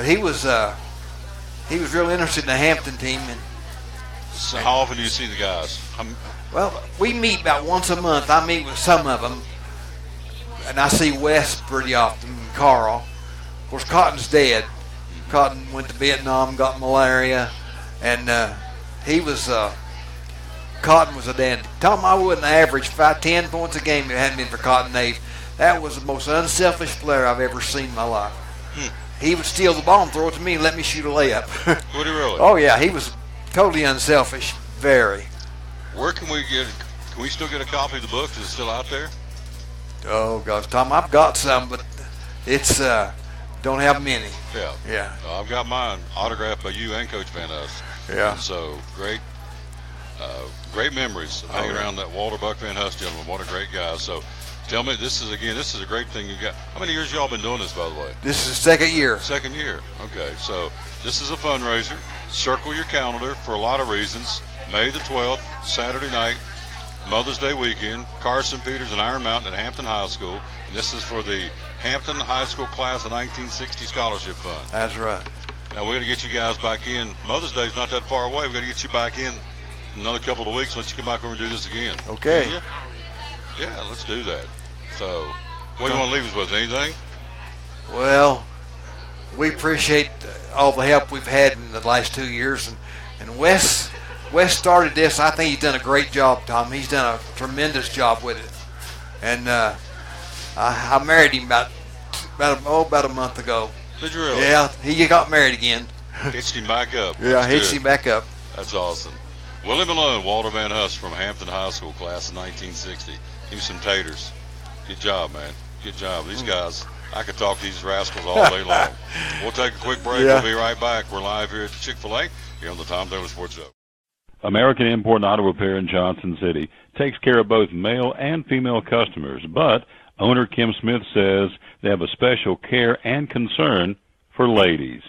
he was real interested in the Hampton team. And so how often do you see the guys? Well, we meet about once a month. I meet with some of them, and I see Wes pretty often, and Carl. Of course, Cotton's dead. Cotton went to Vietnam, got malaria, and Cotton was a dandy. Tom, I wouldn't average 10 points a game if it hadn't been for Cotton Nave. That was the most unselfish player I've ever seen in my life. He would steal the ball and throw it to me and let me shoot a layup. Would he really? Oh, yeah. He was totally unselfish. Very. Where can we still get a copy of the book? Is it still out there? Oh, gosh, Tom, I've got some, but it's don't have many. Yeah. I've got mine autographed by you and Coach Van Huss. Yeah. And so great memories of hanging around that Walter Buck Van Huss gentleman. What a great guy. So tell me, this is a great thing you got. How many years y'all been doing this, by the way? This is the second year. Second year. Okay. So this is a fundraiser. Circle your calendar for a lot of reasons. May the 12th, Saturday night, Mother's Day weekend, Carson Peters and Iron Mountain at Hampton High School. And this is for the Hampton High School Class of 1960 Scholarship Fund. That's right. Now, we're going to get you guys back in. Mother's Day's not that far away. We're going to get you back in another couple of weeks. Let you come back over and do this again. Okay. Yeah, let's do that. So, what do you want to leave us with? Anything? Well, we appreciate all the help we've had in the last 2 years. And Wes started this. I think he's done a great job, Tom. He's done a tremendous job with it. And I married him about a month ago. Did you really? Yeah, he got married again. Hitched him back up. Yeah, hitched him back up. That's awesome. Willie Malone, Walter Van Huss from Hampton High School, class of 1960. Give me some taters. Good job, man. Good job. These guys, I could talk to these rascals all day long. We'll take a quick break. Yeah. We'll be right back. We're live here at Chick-Fil-A here on the Tom Taylor Sports Show. American Import and Auto Repair in Johnson City takes care of both male and female customers, but owner Kim Smith says they have a special care and concern for ladies.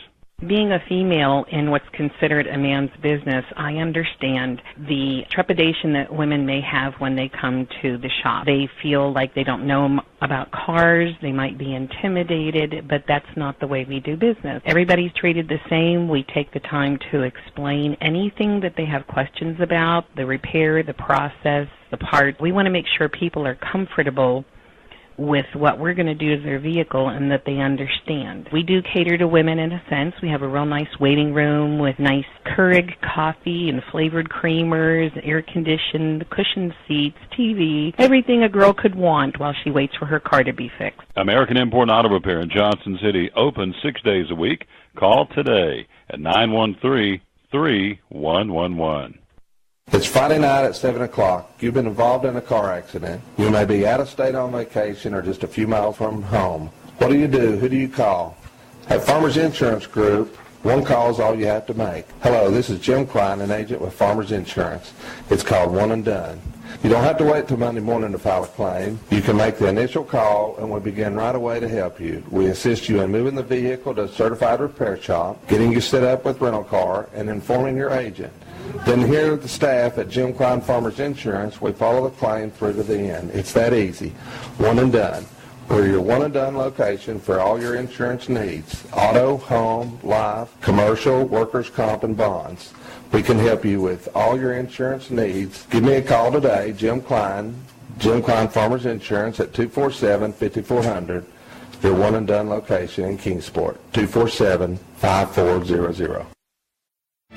Being a female in what's considered a man's business, I understand the trepidation that women may have when they come to the shop. They feel like they don't know about cars, they might be intimidated, but that's not the way we do business. Everybody's treated the same. We take the time to explain anything that they have questions about, the repair, the process, the part. We want to make sure people are comfortable with what we're going to do to their vehicle and that they understand. We do cater to women in a sense. We have a real nice waiting room with nice Keurig coffee and flavored creamers, air-conditioned, cushioned seats, TV, everything a girl could want while she waits for her car to be fixed. American Import and Auto Repair in Johnson City, open 6 days a week. Call today at 913-3111. It's Friday night at 7 o'clock. You've been involved in a car accident. You may be out of state on vacation or just a few miles from home. What do you do? Who do you call? At Farmers Insurance Group, one call is all you have to make. Hello, this is Jim Klein, an agent with Farmers Insurance. It's called One and Done. You don't have to wait till Monday morning to file a claim. You can make the initial call and we'll begin right away to help you. We assist you in moving the vehicle to a certified repair shop, getting you set up with rental car, and informing your agent. Then here at the staff at Jim Klein Farmers Insurance, we follow the claim through to the end. It's that easy. One and Done. We're your one and done location for all your insurance needs. Auto, home, life, commercial, workers' comp, and bonds. We can help you with all your insurance needs. Give me a call today, Jim Klein Farmers Insurance at 247-5400. Your one and done location in Kingsport, 247-5400.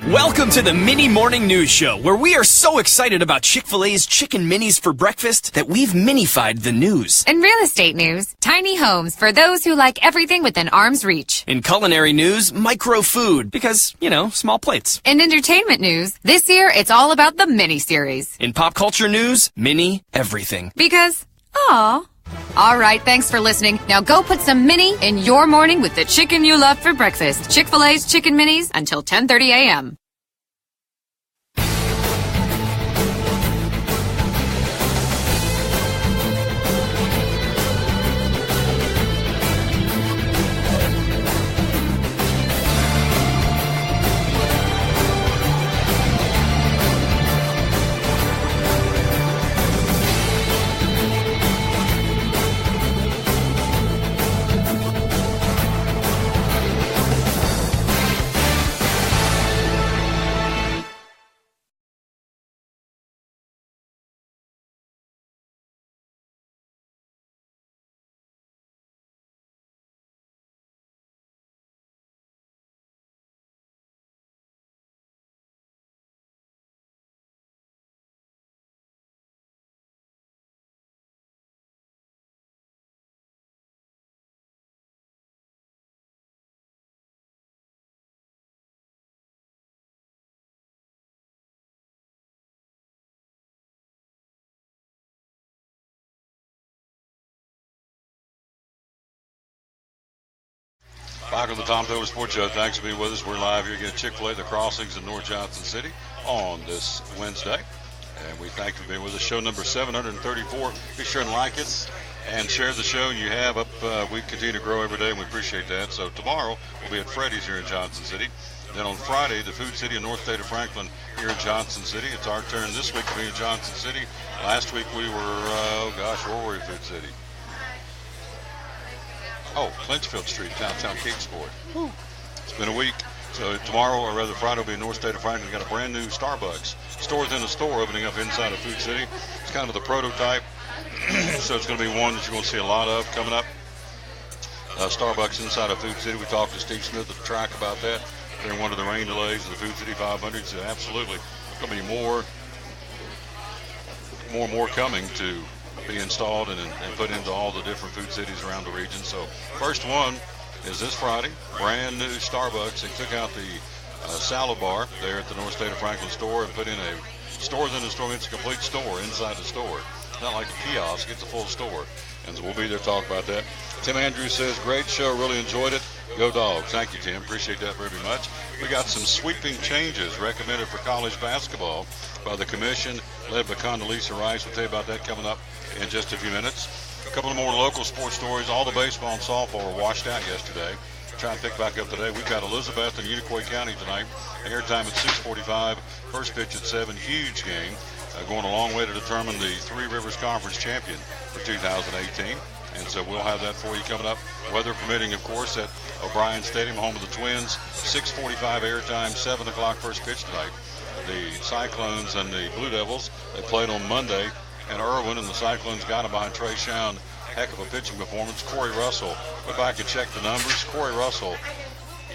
Welcome to the Mini Morning News Show, where we are so excited about Chick-fil-A's chicken minis for breakfast that we've minified the news. In real estate news, tiny homes for those who like everything within arm's reach. In culinary news, micro food, because, small plates. In entertainment news, this year it's all about the mini-series. In pop culture news, mini everything. Because, aw. All right, thanks for listening. Now go put some mini in your morning with the chicken you love for breakfast. Chick-fil-A's Chicken Minis until 10:30 a.m. Back on the Tom Taylor Sports Show. Thanks for being with us. We're live here again at Chick-fil-A, the Crossings in North Johnson City on this Wednesday. And we thank you for being with us. Show number 734. Be sure and like us and share the show you have up. We continue to grow every day, and we appreciate that. So tomorrow we'll be at Freddy's here in Johnson City. Then on Friday, the Food City in North State of Franklin here in Johnson City. It's our turn this week to be in Johnson City. Last week we were, where were we, Food City? Clinchfield Street, downtown Kingsport. It's been a week. So tomorrow, or rather Friday, will be in North State of Franklin. Got a brand new Starbucks. Stores in a store opening up inside of Food City. It's kind of the prototype. So it's going to be one that you're going to see a lot of coming up. Starbucks inside of Food City. We talked to Steve Smith at the track about that during one of the rain delays of the Food City 500. So absolutely, there's going to be more coming to be installed and put into all the different food cities around the region. So first one is this Friday, brand new Starbucks. They took out the salad bar there at the North State of Franklin store and put in a stores in the store. It's a complete store inside the store. It's not like a kiosk, it's a full store. And so we'll be there to talk about that. Tim Andrews says, great show, really enjoyed it. Go Dogs. Thank you, Tim. Appreciate that very much. We got some sweeping changes recommended for college basketball by the commission led by Condoleezza Rice. We'll tell you about that coming up in just a few minutes. A couple of more local sports stories. All the baseball and softball were washed out yesterday. Trying to pick back up today. We've got Elizabeth and Unicoi County tonight. Airtime at 6:45. First pitch at 7. Huge game. Going a long way to determine the Three Rivers Conference champion for 2018. And so we'll have that for you coming up. Weather permitting, of course, at O'Brien Stadium, home of the Twins. 6:45 airtime, 7 o'clock first pitch tonight. The Cyclones and the Blue Devils, they played on Monday. And Irwin and the Cyclones got him behind Trey Shown. Heck of a pitching performance. Corey Russell, went back and checked the numbers. Corey Russell,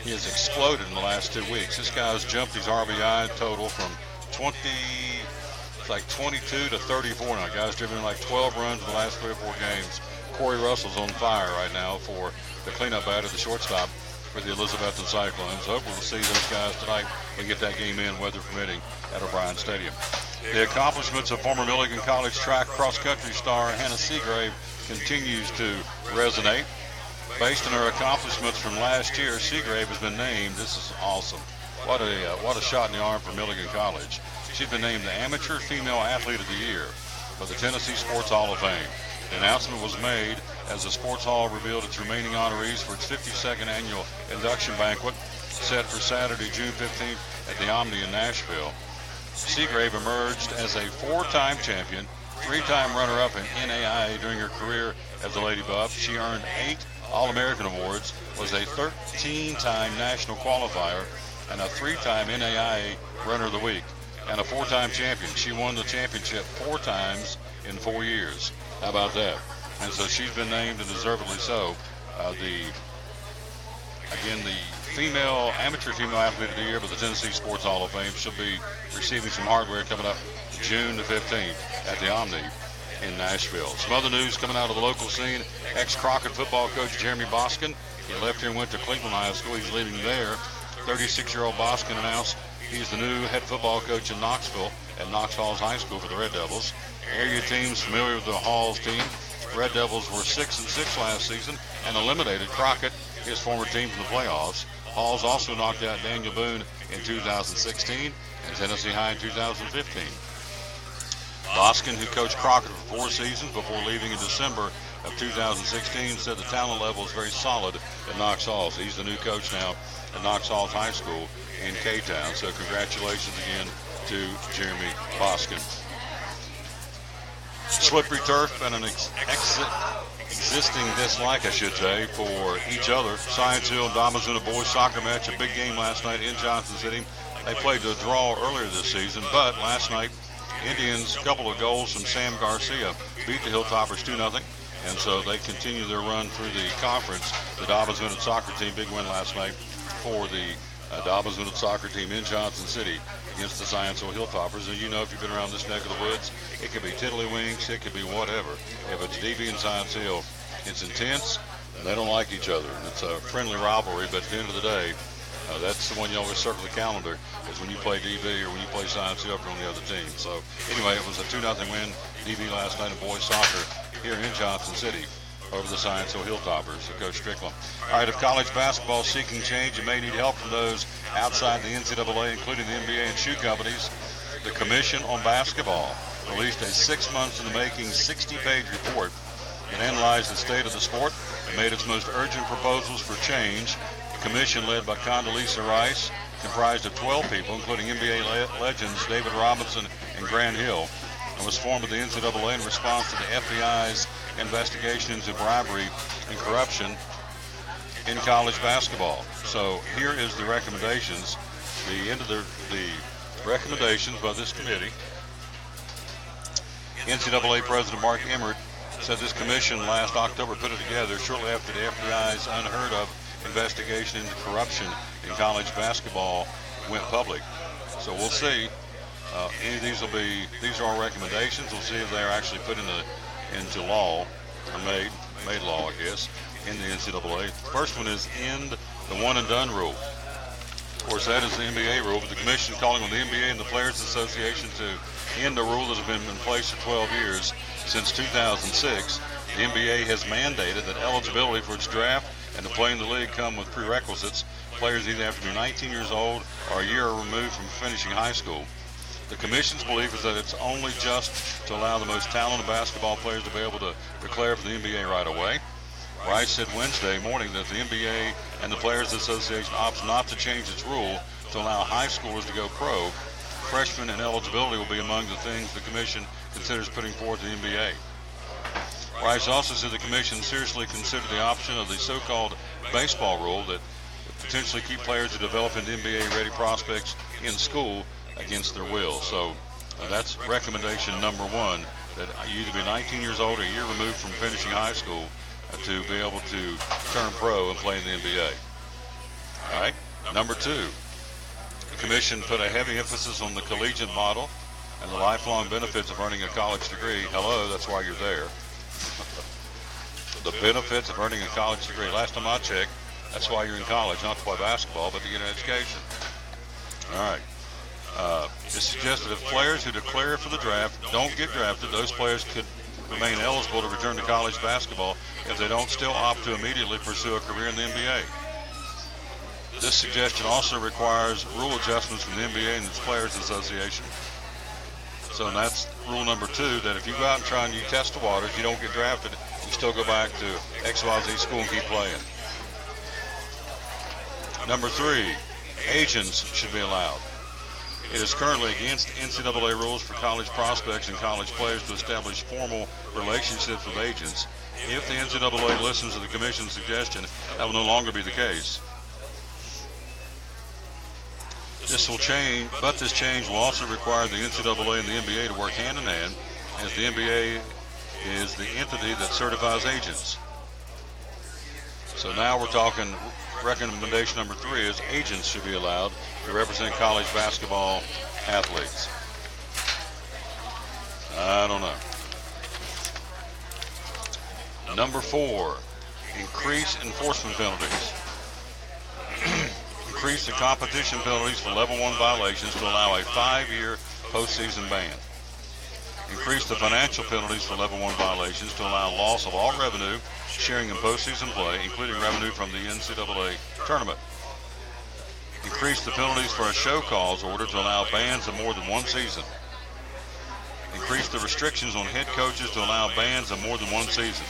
he has exploded in the last 2 weeks. This guy's jumped his RBI total from 22 to 34 now. Guys driven in like 12 runs in the last 3 or 4 games. Corey Russell's on fire right now for the cleanup batter, the shortstop for the Elizabethton Cyclones. Hopefully we'll see those guys tonight and get that game in, weather permitting, at O'Brien Stadium. The accomplishments of former Milligan College track cross-country star Hannah Seagrave continues to resonate. Based on her accomplishments from last year, Seagrave has been named, this is awesome, what a shot in the arm for Milligan College. She's been named the Amateur Female Athlete of the Year for the Tennessee Sports Hall of Fame. The announcement was made as the Sports Hall revealed its remaining honorees for its 52nd annual induction banquet set for Saturday, June 15th at the Omni in Nashville. Seagrave emerged as a 4-time champion, 3-time runner-up in NAIA during her career as a Lady Buff. She earned 8 All-American awards, was a 13-time national qualifier, and a 3-time NAIA Runner of the Week, and a 4-time champion. She won the championship 4 times in 4 years. How about that? And so she's been named, and deservedly so, the Amateur Female Athlete of the Year by the Tennessee Sports Hall of Fame. She'll be receiving some hardware coming up June the 15th at the Omni in Nashville. Some other news coming out of the local scene. Ex-Crockett football coach Jeremy Boskin. He left here and went to Cleveland High School. He's leaving there. 36-year-old Boskin announced he's the new head football coach in Knoxville at Knox Halls High School for the Red Devils. Area teams familiar with the Halls team. Red Devils were 6-6 last season and eliminated Crockett, his former team, from the playoffs. Halls also knocked out Daniel Boone in 2016 and Tennessee High in 2015. Boskin, who coached Crockett for 4 seasons before leaving in December of 2016, said the talent level is very solid at Knox Halls. He's the new coach now at Knox Halls High School in K-Town. So congratulations again to Jeremy Boskin. Slippery turf and an existing dislike, I should say, for each other. Science Hill and Damazuna boys soccer match, a big game last night in Johnson City. They played to a draw earlier this season, but last night, Indians, a couple of goals from Sam Garcia, beat the Hilltoppers 2-0, and so they continue their run through the conference. The Damazuna soccer team, big win last night for the Damazuna soccer team in Johnson City against the Science Hill Hilltoppers. And you know, if you've been around this neck of the woods, it could be tiddlywinks, it could be whatever. If it's DB and Science Hill, it's intense, and they don't like each other. And it's a friendly rivalry, but at the end of the day, that's the one you always circle the calendar, is when you play DB or when you play Science Hill on the other team. So anyway, it was a 2-0 win, DB last night in boys soccer here in Johnson City over the Science Hill Hilltoppers, so Coach Strickland. All right, if college basketball is seeking change, you may need help from those outside the NCAA, including the NBA and shoe companies. The Commission on Basketball released a 6 months in the making 60-page report that analyzed the state of the sport and made its most urgent proposals for change. The commission, led by Condoleezza Rice, comprised of 12 people, including NBA legends David Robinson and Grant Hill, and was formed by the NCAA in response to the FBI's investigation into bribery and corruption in college basketball. So here is the recommendations. The end of the recommendations by this committee. NCAA President Mark Emmert said this commission last October put it together shortly after the FBI's unheard of investigation into corruption in college basketball went public. So we'll see. Any of these are our recommendations. We'll see if they're actually put into law, or made law, I guess, in the NCAA. First one is end the one and done rule. Of course, that is the NBA rule, but the commission calling on the NBA and the Players Association to end a rule that has been in place for 12 years. Since 2006, the NBA has mandated that eligibility for its draft and to play in the league come with prerequisites. Players either have to be 19 years old or a year removed from finishing high school. The commission's belief is that it's only just to allow the most talented basketball players to be able to declare for the NBA right away. Rice said Wednesday morning that the NBA and the Players Association opts not to change its rule to allow high schoolers to go pro. Freshmen and eligibility will be among the things the commission considers putting forth to the NBA. Rice also said the commission seriously considered the option of the so-called baseball rule that would potentially keep players who develop into NBA-ready prospects in school against their will. So that's recommendation number one, that you either be 19 years old or a year removed from finishing high school to be able to turn pro and play in the NBA. All right. Number two, the commission put a heavy emphasis on the collegiate model and the lifelong benefits of earning a college degree. Hello, that's why you're there. The benefits of earning a college degree. Last time I checked, that's why you're in college, not to play basketball, but to get an education. All right. It suggested if players who declare for the draft don't get drafted, those players could remain eligible to return to college basketball if they don't still opt to immediately pursue a career in the NBA. This suggestion also requires rule adjustments from the NBA and its Players Association. So that's rule number two, that if you go out and try and you test the waters, you don't get drafted, you still go back to XYZ school and keep playing. Number three, agents should be allowed. It is currently against NCAA rules for college prospects and college players to establish formal relationships with agents. If the NCAA listens to the commission's suggestion, that will no longer be the case. This will change, but this change will also require the NCAA and the NBA to work hand in hand, as the NBA is the entity that certifies agents. So now we're talking, recommendation number three is agents should be allowed to represent college basketball athletes. I don't know. Number four, increase enforcement penalties. Increase the competition penalties for level 1 violations to allow a 5-year postseason ban. Increase the financial penalties for level 1 violations to allow loss of all revenue sharing in postseason play, including revenue from the NCAA tournament. Increase the penalties for a show cause order to allow bans of more than one season. Increase the restrictions on head coaches to allow bans of more than one season.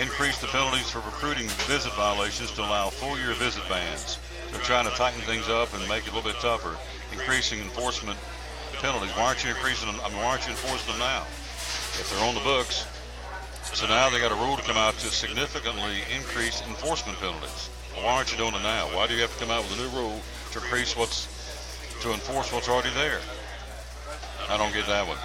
Increase the penalties for recruiting visit violations to allow full-year visit bans. They're trying to tighten things up and make it a little bit tougher. Increasing enforcement penalties. Why aren't you increasing them? Why aren't you enforcing them now? If they're on the books. So now they got a rule to come out to significantly increase enforcement penalties. Well, why aren't you doing it now? Why do you have to come out with a new rule to enforce what's already there? I don't get that one.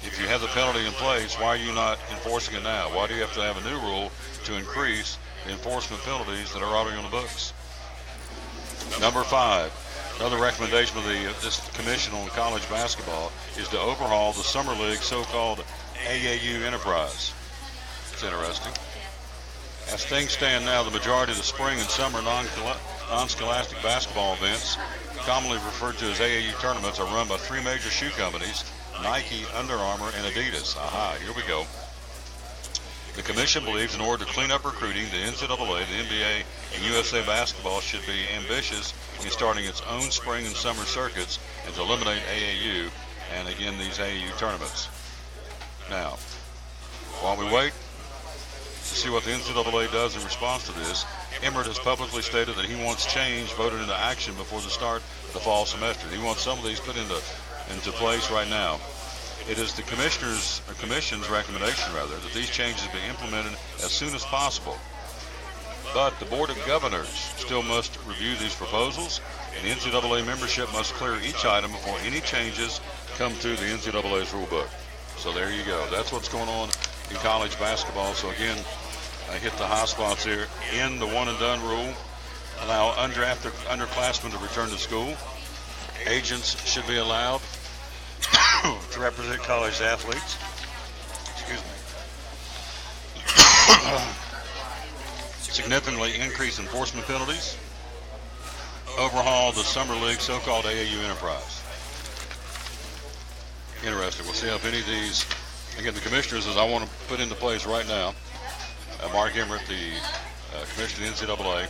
If you have the penalty in place, why are you not enforcing it now? Why do you have to have a new rule to increase the enforcement penalties that are already on the books? Number five, another recommendation of this Commission on College Basketball is to overhaul the Summer League so-called AAU enterprise. It's interesting. As things stand now, the majority of the spring and summer non-scholastic basketball events, commonly referred to as AAU tournaments, are run by three major shoe companies, Nike, Under Armour, and Adidas. Aha, here we go. The commission believes in order to clean up recruiting, the NCAA, the NBA, and USA Basketball should be ambitious in starting its own spring and summer circuits and to eliminate AAU and, again, these AAU tournaments. Now, while we wait to see what the NCAA does in response to this, Emmert has publicly stated that he wants change voted into action before the start of the fall semester. He wants some of these put into place right now. It is the commission's recommendation, that these changes be implemented as soon as possible. but the Board of Governors still must review these proposals, and NCAA membership must clear each item before any changes come to the NCAA's rule book. So there you go. That's what's going on in college basketball. So again, I hit the high spots here. In the one-and-done rule, allow undrafted underclassmen to return to school. Agents should be allowed to represent college athletes. Excuse me. Significantly increase enforcement penalties. Overhaul the Summer League so-called AAU enterprise. Interesting. We'll see if any of these, again, the commissioners, as I want to put into place right now. Mark Emmert, the commissioner of the NCAA.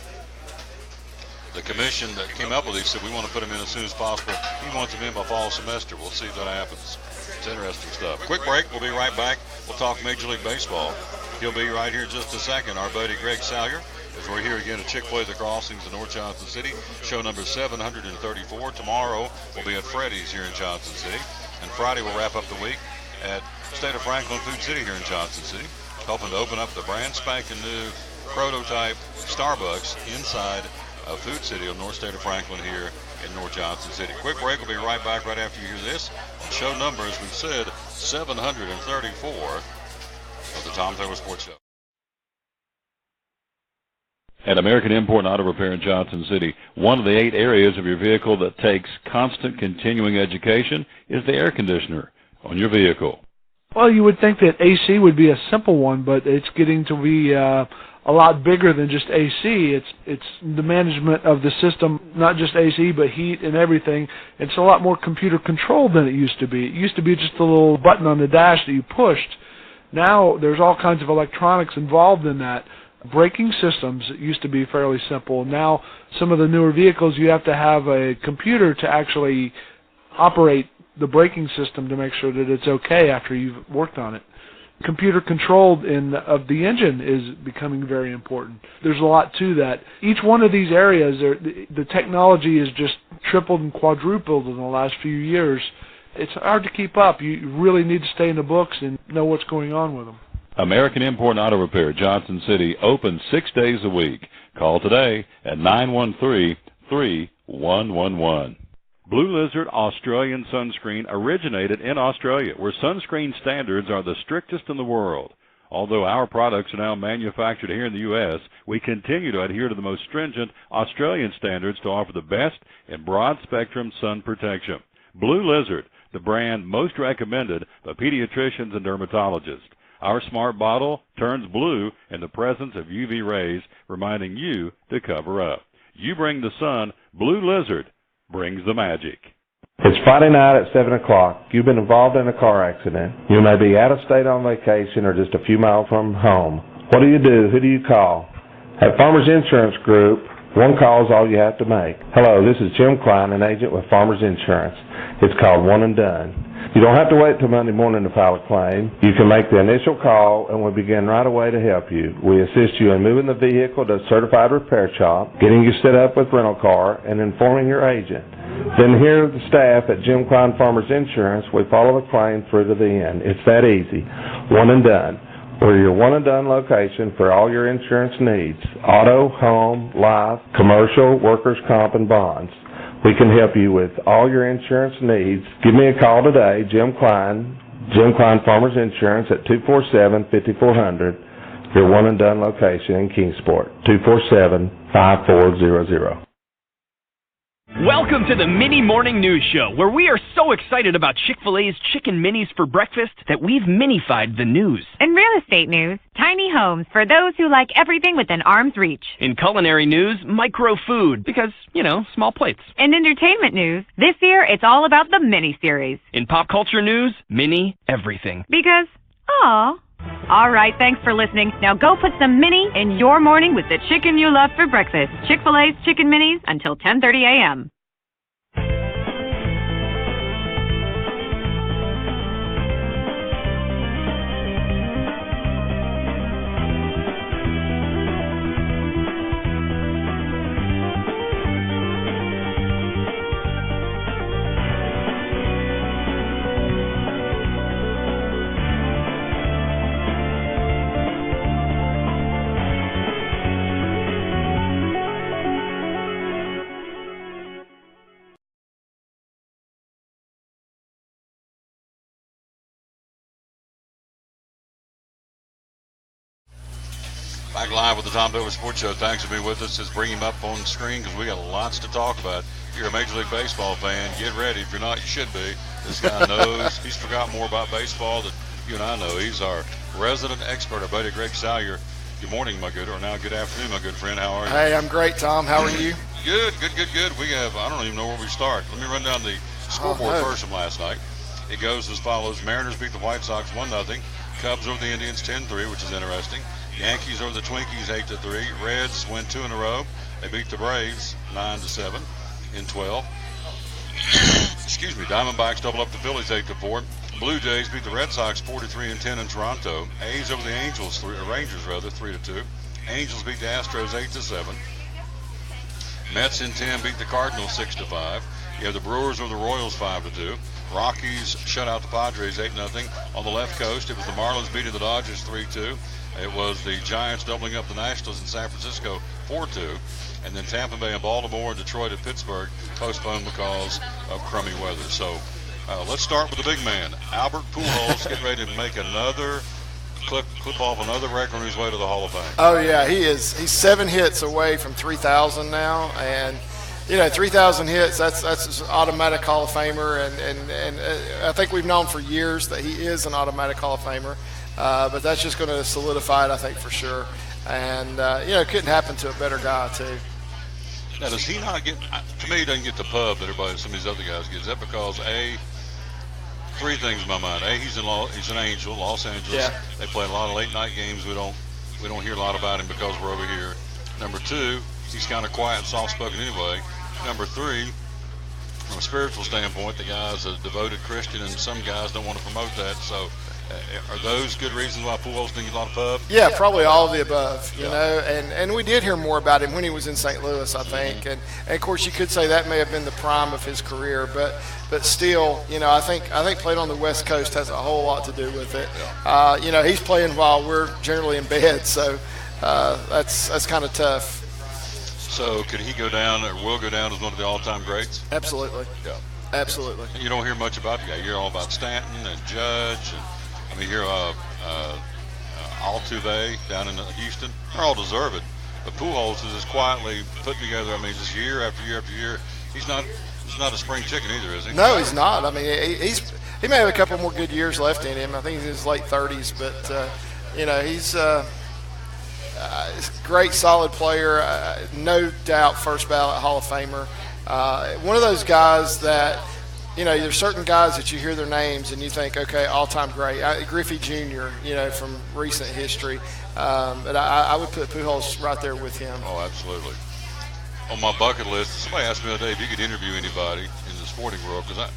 The commission that came up with these said we want to put them in as soon as possible. He wants them in by fall semester. We'll see if that happens. It's interesting stuff. Quick break. We'll be right back. We'll talk Major League Baseball. He'll be right here in just a second. Our buddy Greg Salyer, as we're here again at Chick-Fil-A The Crossings in North Johnson City. Show number 734. Tomorrow we'll be at Freddy's here in Johnson City. And Friday we'll wrap up the week at State of Franklin Food City here in Johnson City, helping to open up the brand spanking new prototype Starbucks inside of Food City of North State of Franklin here in North Johnson City. Quick break. We'll be right back right after you hear this. Show number, as we said, 734 of the Tom Taylor Sports Show. At American Import and Auto Repair in Johnson City, one of the 8 areas of your vehicle that takes constant continuing education is the air conditioner on your vehicle. Well, you would think that AC would be a simple one, but it's getting to be a lot bigger than just AC. It's the management of the system, not just AC, but heat and everything. It's a lot more computer controlled than it used to be. It used to be just a little button on the dash that you pushed. Now there's all kinds of electronics involved in that. Braking systems used to be fairly simple. Now some of the newer vehicles, you have to have a computer to actually operate the braking system to make sure that it's okay after you've worked on it. Computer controlled of the engine is becoming very important. There's a lot to that. Each one of these areas, the technology is just tripled and quadrupled in the last few years. It's hard to keep up. You really need to stay in the books and know what's going on with them. American Import and Auto Repair, Johnson City, open 6 days a week. Call today at 913-3111. Blue Lizard Australian Sunscreen originated in Australia, where sunscreen standards are the strictest in the world. Although our products are now manufactured here in the U.S., we continue to adhere to the most stringent Australian standards to offer the best in broad-spectrum sun protection. Blue Lizard, the brand most recommended by pediatricians and dermatologists. Our smart bottle turns blue in the presence of UV rays, reminding you to cover up. You bring the sun, Blue Lizard brings the magic. It's Friday night at 7 o'clock. You've been involved in a car accident. You may be out of state on vacation or just a few miles from home. What do you do? Who do you call? At Farmers Insurance Group, one call is all you have to make. Hello, this is Jim Klein, an agent with Farmers Insurance. It's called One and Done. You don't have to wait till Monday morning to file a claim. You can make the initial call and we'll begin right away to help you. We assist you in moving the vehicle to a certified repair shop, getting you set up with rental car, and informing your agent. Then here the staff at Jim Klein Farmers Insurance, we follow the claim through to the end. It's that easy. One and Done. We're your one and done location for all your insurance needs. Auto, home, life, commercial, workers' comp, and bonds. We can help you with all your insurance needs. Give me a call today, Jim Klein Farmers Insurance at 247-5400, your one and done location in Kingsport, 247-5400. Welcome to the Mini Morning News Show, where we are so excited about Chick-Fil-A's Chicken Minis for breakfast that we've minified the news. In real estate news, tiny homes for those who like everything within arm's reach. In culinary news, micro food, because, small plates. In entertainment news, this year it's all about the mini-series. In pop culture news, mini everything. Because, aw. All right, thanks for listening. Now go put some mini in your morning with the chicken you love for breakfast. Chick-fil-A's Chicken Minis until 10:30 a.m. Back live with the Tom Dover Sports Show. Thanks for being with us. Just bring him up on the screen because we got lots to talk about. If you're a Major League Baseball fan, get ready. If you're not, you should be. This guy knows. He's forgot more about baseball than you and I know. He's our resident expert, our buddy Greg Salyer. Good morning, my good, or now good afternoon, my good friend. How are you? Hey, I'm great, Tom. How are you? Good. We have, I don't even know where we start. Let me run down the scoreboard first from last night. It goes as follows. Mariners beat the White Sox 1-0. Cubs over the Indians 10-3, which is interesting. Yankees over the Twinkies 8-3. Reds win 2 in a row. They beat the Braves 9-7 in 12. Excuse me. Diamondbacks double up the Phillies 8-4. Blue Jays beat the Red Sox 43-10 in Toronto. A's over the Rangers 3-2. Angels beat the Astros 8-7. Mets in 10 beat the Cardinals 6-5. You have the Brewers over the Royals 5-2. Rockies shut out the Padres 8-0. On the left coast, it was the Marlins beating the Dodgers 3-2. It was the Giants doubling up the Nationals in San Francisco 4-2. And then Tampa Bay and Baltimore and Detroit and Pittsburgh postponed because of crummy weather. So let's start with the big man. Albert Pujols getting ready to make another clip off another record on his way to the Hall of Fame. Oh, yeah, he is. He's 7 hits away from 3,000 now. And, 3,000 hits, that's an automatic Hall of Famer. And I think we've known for years that he is an automatic Hall of Famer. But that's just going to solidify it, I think, for sure. And, it couldn't happen to a better guy, too. Now, does he not get – to me, he doesn't get the pub that some of these other guys get. Is that because, A, three things in my mind. A, he's an Angel, Los Angeles. Yeah. They play a lot of late-night games. We don't hear a lot about him because we're over here. Number 2, he's kind of quiet and soft-spoken anyway. Number 3, from a spiritual standpoint, the guy's a devoted Christian, and some guys don't want to promote that. So are those good reasons why Pujols didn't get a lot of pub? Yeah, probably all of the above, you know. And we did hear more about him when he was in St. Louis, I think. Mm-hmm. And of course, you could say that may have been the prime of his career, but still, I think playing on the West Coast has a whole lot to do with it. Yeah. He's playing while we're generally in bed, so that's kind of tough. So could he go down or will go down as one of the all-time greats? Absolutely. Yeah. Absolutely. You don't hear much about the guy. You hear all about Stanton and Judge, and you hear Altuve down in Houston. They're all deserved, but Pujols is just quietly putting together. Just year after year after year. He's not a spring chicken either, is he? No, he's not. He may have a couple more good years left in him. I think he's in his late 30s, but he's a great, solid player. No doubt, first ballot Hall of Famer. One of those guys that, there's certain guys that you hear their names and you think, okay, all-time great. Griffey Jr., from recent history. But I would put Pujols right there with him. Oh, absolutely. On my bucket list, somebody asked me the other day if you could interview anybody in the sporting world, because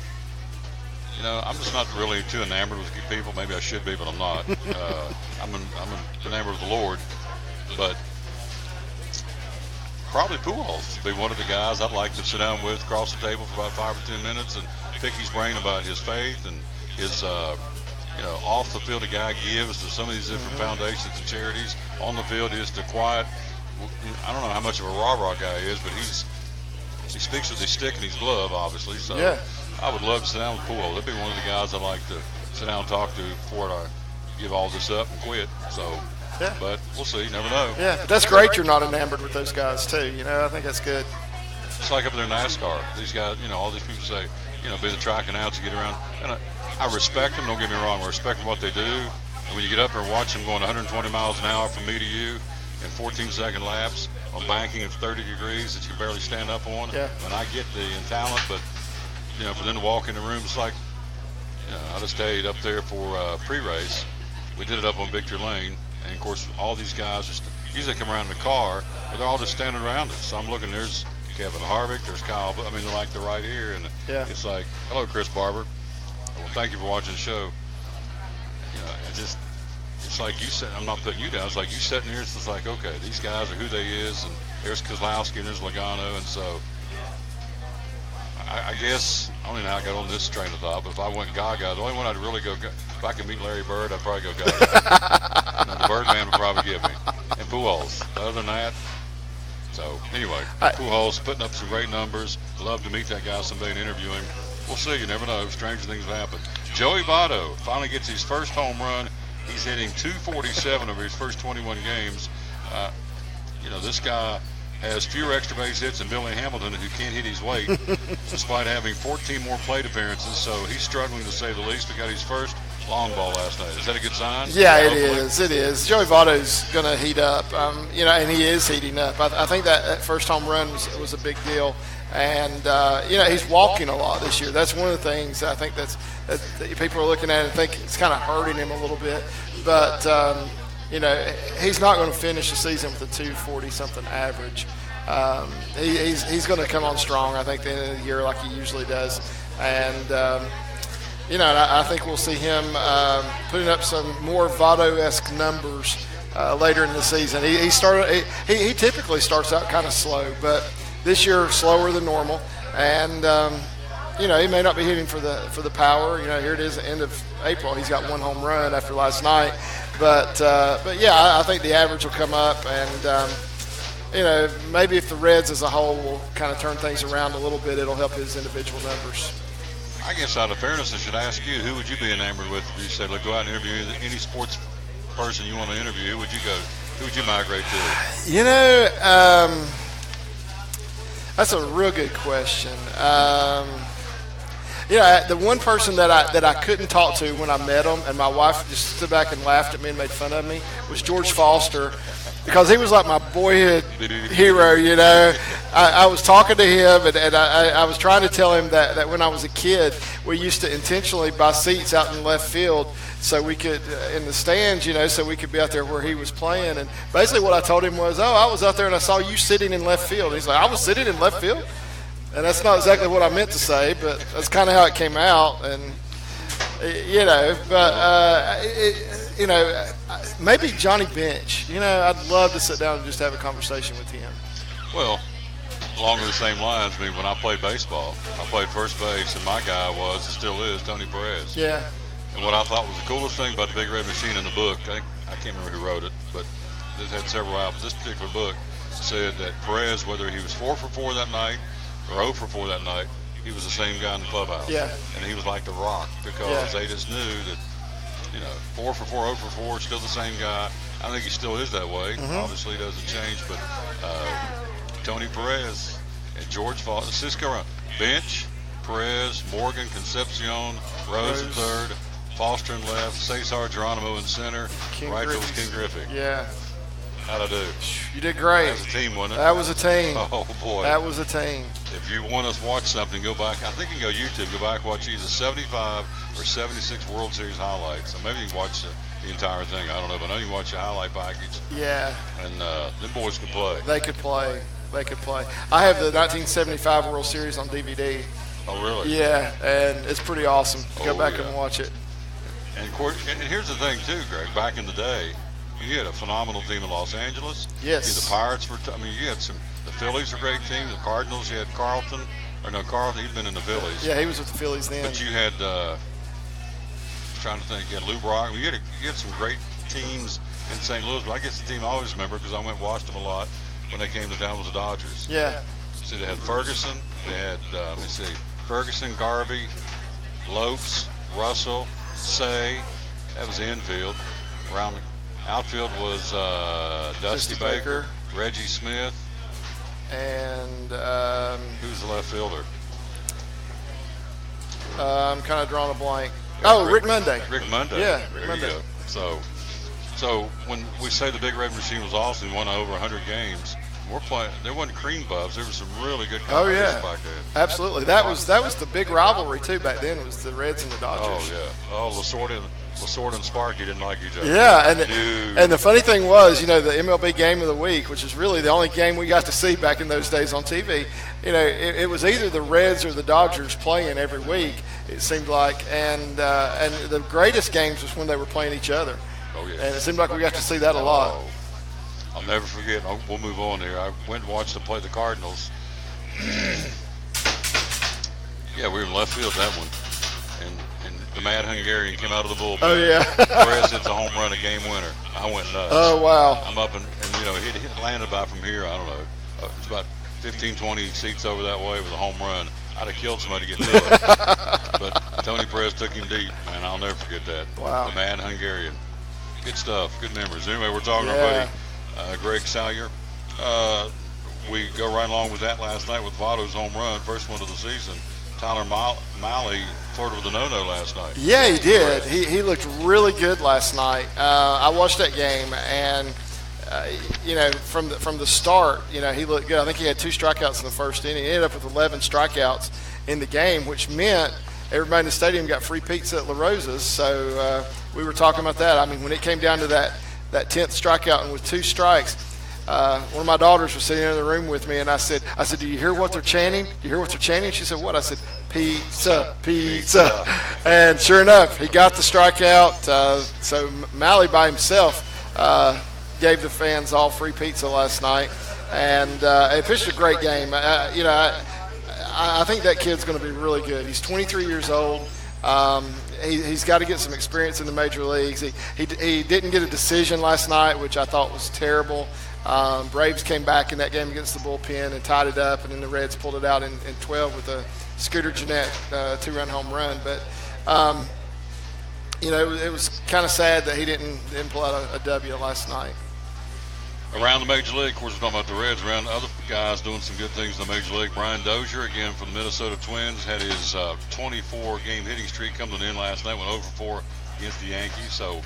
I'm just not really too enamored with people. Maybe I should be, but I'm not. I'm enamored with the Lord. But probably Pujols would be one of the guys I'd like to sit down with, across the table for about 5 or 10 minutes and pick his brain about his faith and his, off the field a guy gives to some of these different foundations and charities. On the field is the quiet. I don't know how much of a rah-rah guy he is, but he speaks with his stick and his glove, obviously. So yeah. I would love to sit down with Pujols. That'd be one of the guys I'd like to sit down and talk to before I give all this up and quit. So. Yeah. But we'll see. You never know. Yeah, but that's great you're not enamored with those guys, too. I think that's good. It's like up there in NASCAR. These guys, all these people say, be the track announcer, get around. And I respect them, don't get me wrong. I respect what they do. And when you get up there and watch them going 120 miles an hour from me to you in 14-second laps on banking of 30 degrees that you can barely stand up on. Yeah. And I get the talent, but, for them to walk in the room, it's like, I just stayed up there for pre-race. We did it up on Victory Lane. And, of course, all these guys usually come around in the car, but they're all just standing around us. So I'm looking, there's Kevin Harvick, there's Kyle. They're like they're right here. And It's like, hello, Chris Barber. Well, thank you for watching the show. It's like you said, I'm not putting you down. It's like you sitting here, it's like, okay, these guys are who they is. And there's Kozlowski and there's Logano. And so I guess, I don't even know how I got on this train of thought, but if I went Gaga, the only one I'd really go, if I could meet Larry Bird, I'd probably go Gaga. The Birdman would probably give me. And Pujols. Other than that, so anyway, Pujols putting up some great numbers. Love to meet that guy someday and interview him. We'll see. You never know. Stranger things have happened. Joey Votto finally gets his first home run. He's hitting .247 over his first 21 games. This guy has fewer extra base hits than Billy Hamilton, who can't hit his weight, despite having 14 more plate appearances. So he's struggling to say the least. We got his first long ball last night. Is that a good sign? Yeah, it is. It is. Joey Votto's going to heat up, and he is heating up. I think that first home run was a big deal. And, he's walking a lot this year. That's one of the things I think that people are looking at and think it's kind of hurting him a little bit. But, he's not going to finish the season with a 240-something average. He's going to come on strong, I think, at the end of the year like he usually does. And, I think we'll see him putting up some more Votto-esque numbers later in the season. He typically starts out kind of slow, but this year slower than normal. And, he may not be hitting for the power. Here it is, at the end of April. He's got one home run after last night. But I think the average will come up, and maybe if the Reds as a whole will kind of turn things around a little bit, it'll help his individual numbers. I guess out of fairness, I should ask you, who would you be enamored with if you said, look, go out and interview any sports person you want to interview? Who would you go? Who would you migrate to? That's a real good question. The one person that I couldn't talk to when I met him, and my wife just stood back and laughed at me and made fun of me, was George Foster, because he was like my boyhood hero. I was talking to him, and I was trying to tell him that when I was a kid, we used to intentionally buy seats out in left field so we could, in the stands, so we could be out there where he was playing. And basically what I told him was, I was out there and I saw you sitting in left field. And he's like, I was sitting in left field? And that's not exactly what I meant to say, but that's kind of how it came out. And, maybe Johnny Bench. I'd love to sit down and just have a conversation with him. Well, along the same lines, when I played baseball, I played first base, and my guy was, and still is, Tony Perez. Yeah. And what I thought was the coolest thing about the Big Red Machine in the book, I can't remember who wrote it, but it had several albums. This particular book said that Perez, whether he was 4 for 4 that night or 0 for 4 that night, he was the same guy in the clubhouse. Yeah. And he was like the Rock, because they just knew that, 4 for 4, 0 for 4, still the same guy. I think he still is that way. Mm-hmm. Obviously, it doesn't change, but Tony Perez and George Foster, Cisco, Bench, Perez, Morgan, Concepcion, Rose in third, Foster in left, Cesar Geronimo in center, right field was King Griffey. Yeah. How'd I do? You did great. That was a team, wasn't it? That was a team. Oh, boy. That was a team. If you want us to watch something, go back. I think you can go YouTube, go back, watch either 75 or 76 World Series highlights. So maybe you can watch the entire thing. I don't know, but I know you can watch the highlight package. Yeah. And them boys could play. They could play. I have the 1975 World Series on DVD. Oh, really? Yeah, and it's pretty awesome. Go back and watch it. And here's the thing, too, Greg. Back in the day, you had a phenomenal team in Los Angeles. Yes. You had the Pirates you had the Phillies were a great team. The Cardinals, you had Carlton. He'd been in the Phillies. Yeah, he was with the Phillies then. But you had, trying to think, you had Lou Brock. You had some great teams in St. Louis, but I guess the team I always remember, because I went and watched them a lot when they came to town, was the Dodgers. Yeah. So they had Ferguson. They had, Ferguson, Garvey, Lopes, Russell, Say. That was the infield. Around the outfield was Dusty Baker, Reggie Smith. And who's the left fielder? I'm kind of drawing a blank. Rick Monday. Rick Monday. Yeah, Rick Monday. You go. So when we say the Big Red Machine was awesome, won over 100 games. We're playing. There wasn't cream buffs. There was some really good competition back then. Absolutely. That was the big rivalry too back then. Was the Reds and the Dodgers. Oh yeah. Lasorda and Sparky didn't like each other. Yeah, and the funny thing was, the MLB Game of the Week, which is really the only game we got to see back in those days on TV. It was either the Reds or the Dodgers playing every week. It seemed like, and the greatest games was when they were playing each other. Oh yeah. And it seemed like we got to see that a lot. I'll never forget. We'll move on here. I went and watched them play the Cardinals. Yeah, we were in left field that one, and the Mad Hungarian came out of the bullpen. Oh yeah. Perez hits a home run, a game winner. I went nuts. Oh wow. I'm up and it landed about from here. I don't know. It's about 15, 20 seats over that way with a home run. I'd have killed somebody to get to it. But Tony Perez took him deep, man. I'll never forget that. Wow. The Mad Hungarian. Good stuff. Good memories. Anyway, we're talking to our buddy Greg Salyer. We go right along with that last night with Votto's home run, first one of the season. Tyler Malley flirted with a no-no last night. Yeah, he did. He looked really good last night. I watched that game, and from the start, he looked good. I think he had 2 strikeouts in the first inning. He ended up with 11 strikeouts in the game, which meant everybody in the stadium got free pizza at La Rosa's. So we were talking about that. I mean, when it came down to that 10th strikeout and with 2 strikes, one of my daughters was sitting in the room with me, and I said, do you hear what they're chanting? Do you hear what they're chanting? She said, what? I said, pizza, pizza. And sure enough, he got the strikeout. So Malley by himself gave the fans all free pizza last night, and he pitched a great game. I think that kid's going to be really good. He's 23 years old. He's got to get some experience in the major leagues. He didn't get a decision last night, which I thought was terrible. Braves came back in that game against the bullpen and tied it up, and then the Reds pulled it out in 12 with a Scooter Gennett 2-run home run. But it was kind of sad that he didn't pull out a W last night. Around the Major League, of course, we're talking about the Reds. Around other guys doing some good things in the Major League. Brian Dozier, again, from the Minnesota Twins, had his 24-game hitting streak coming in last night, went over 4 against the Yankees. So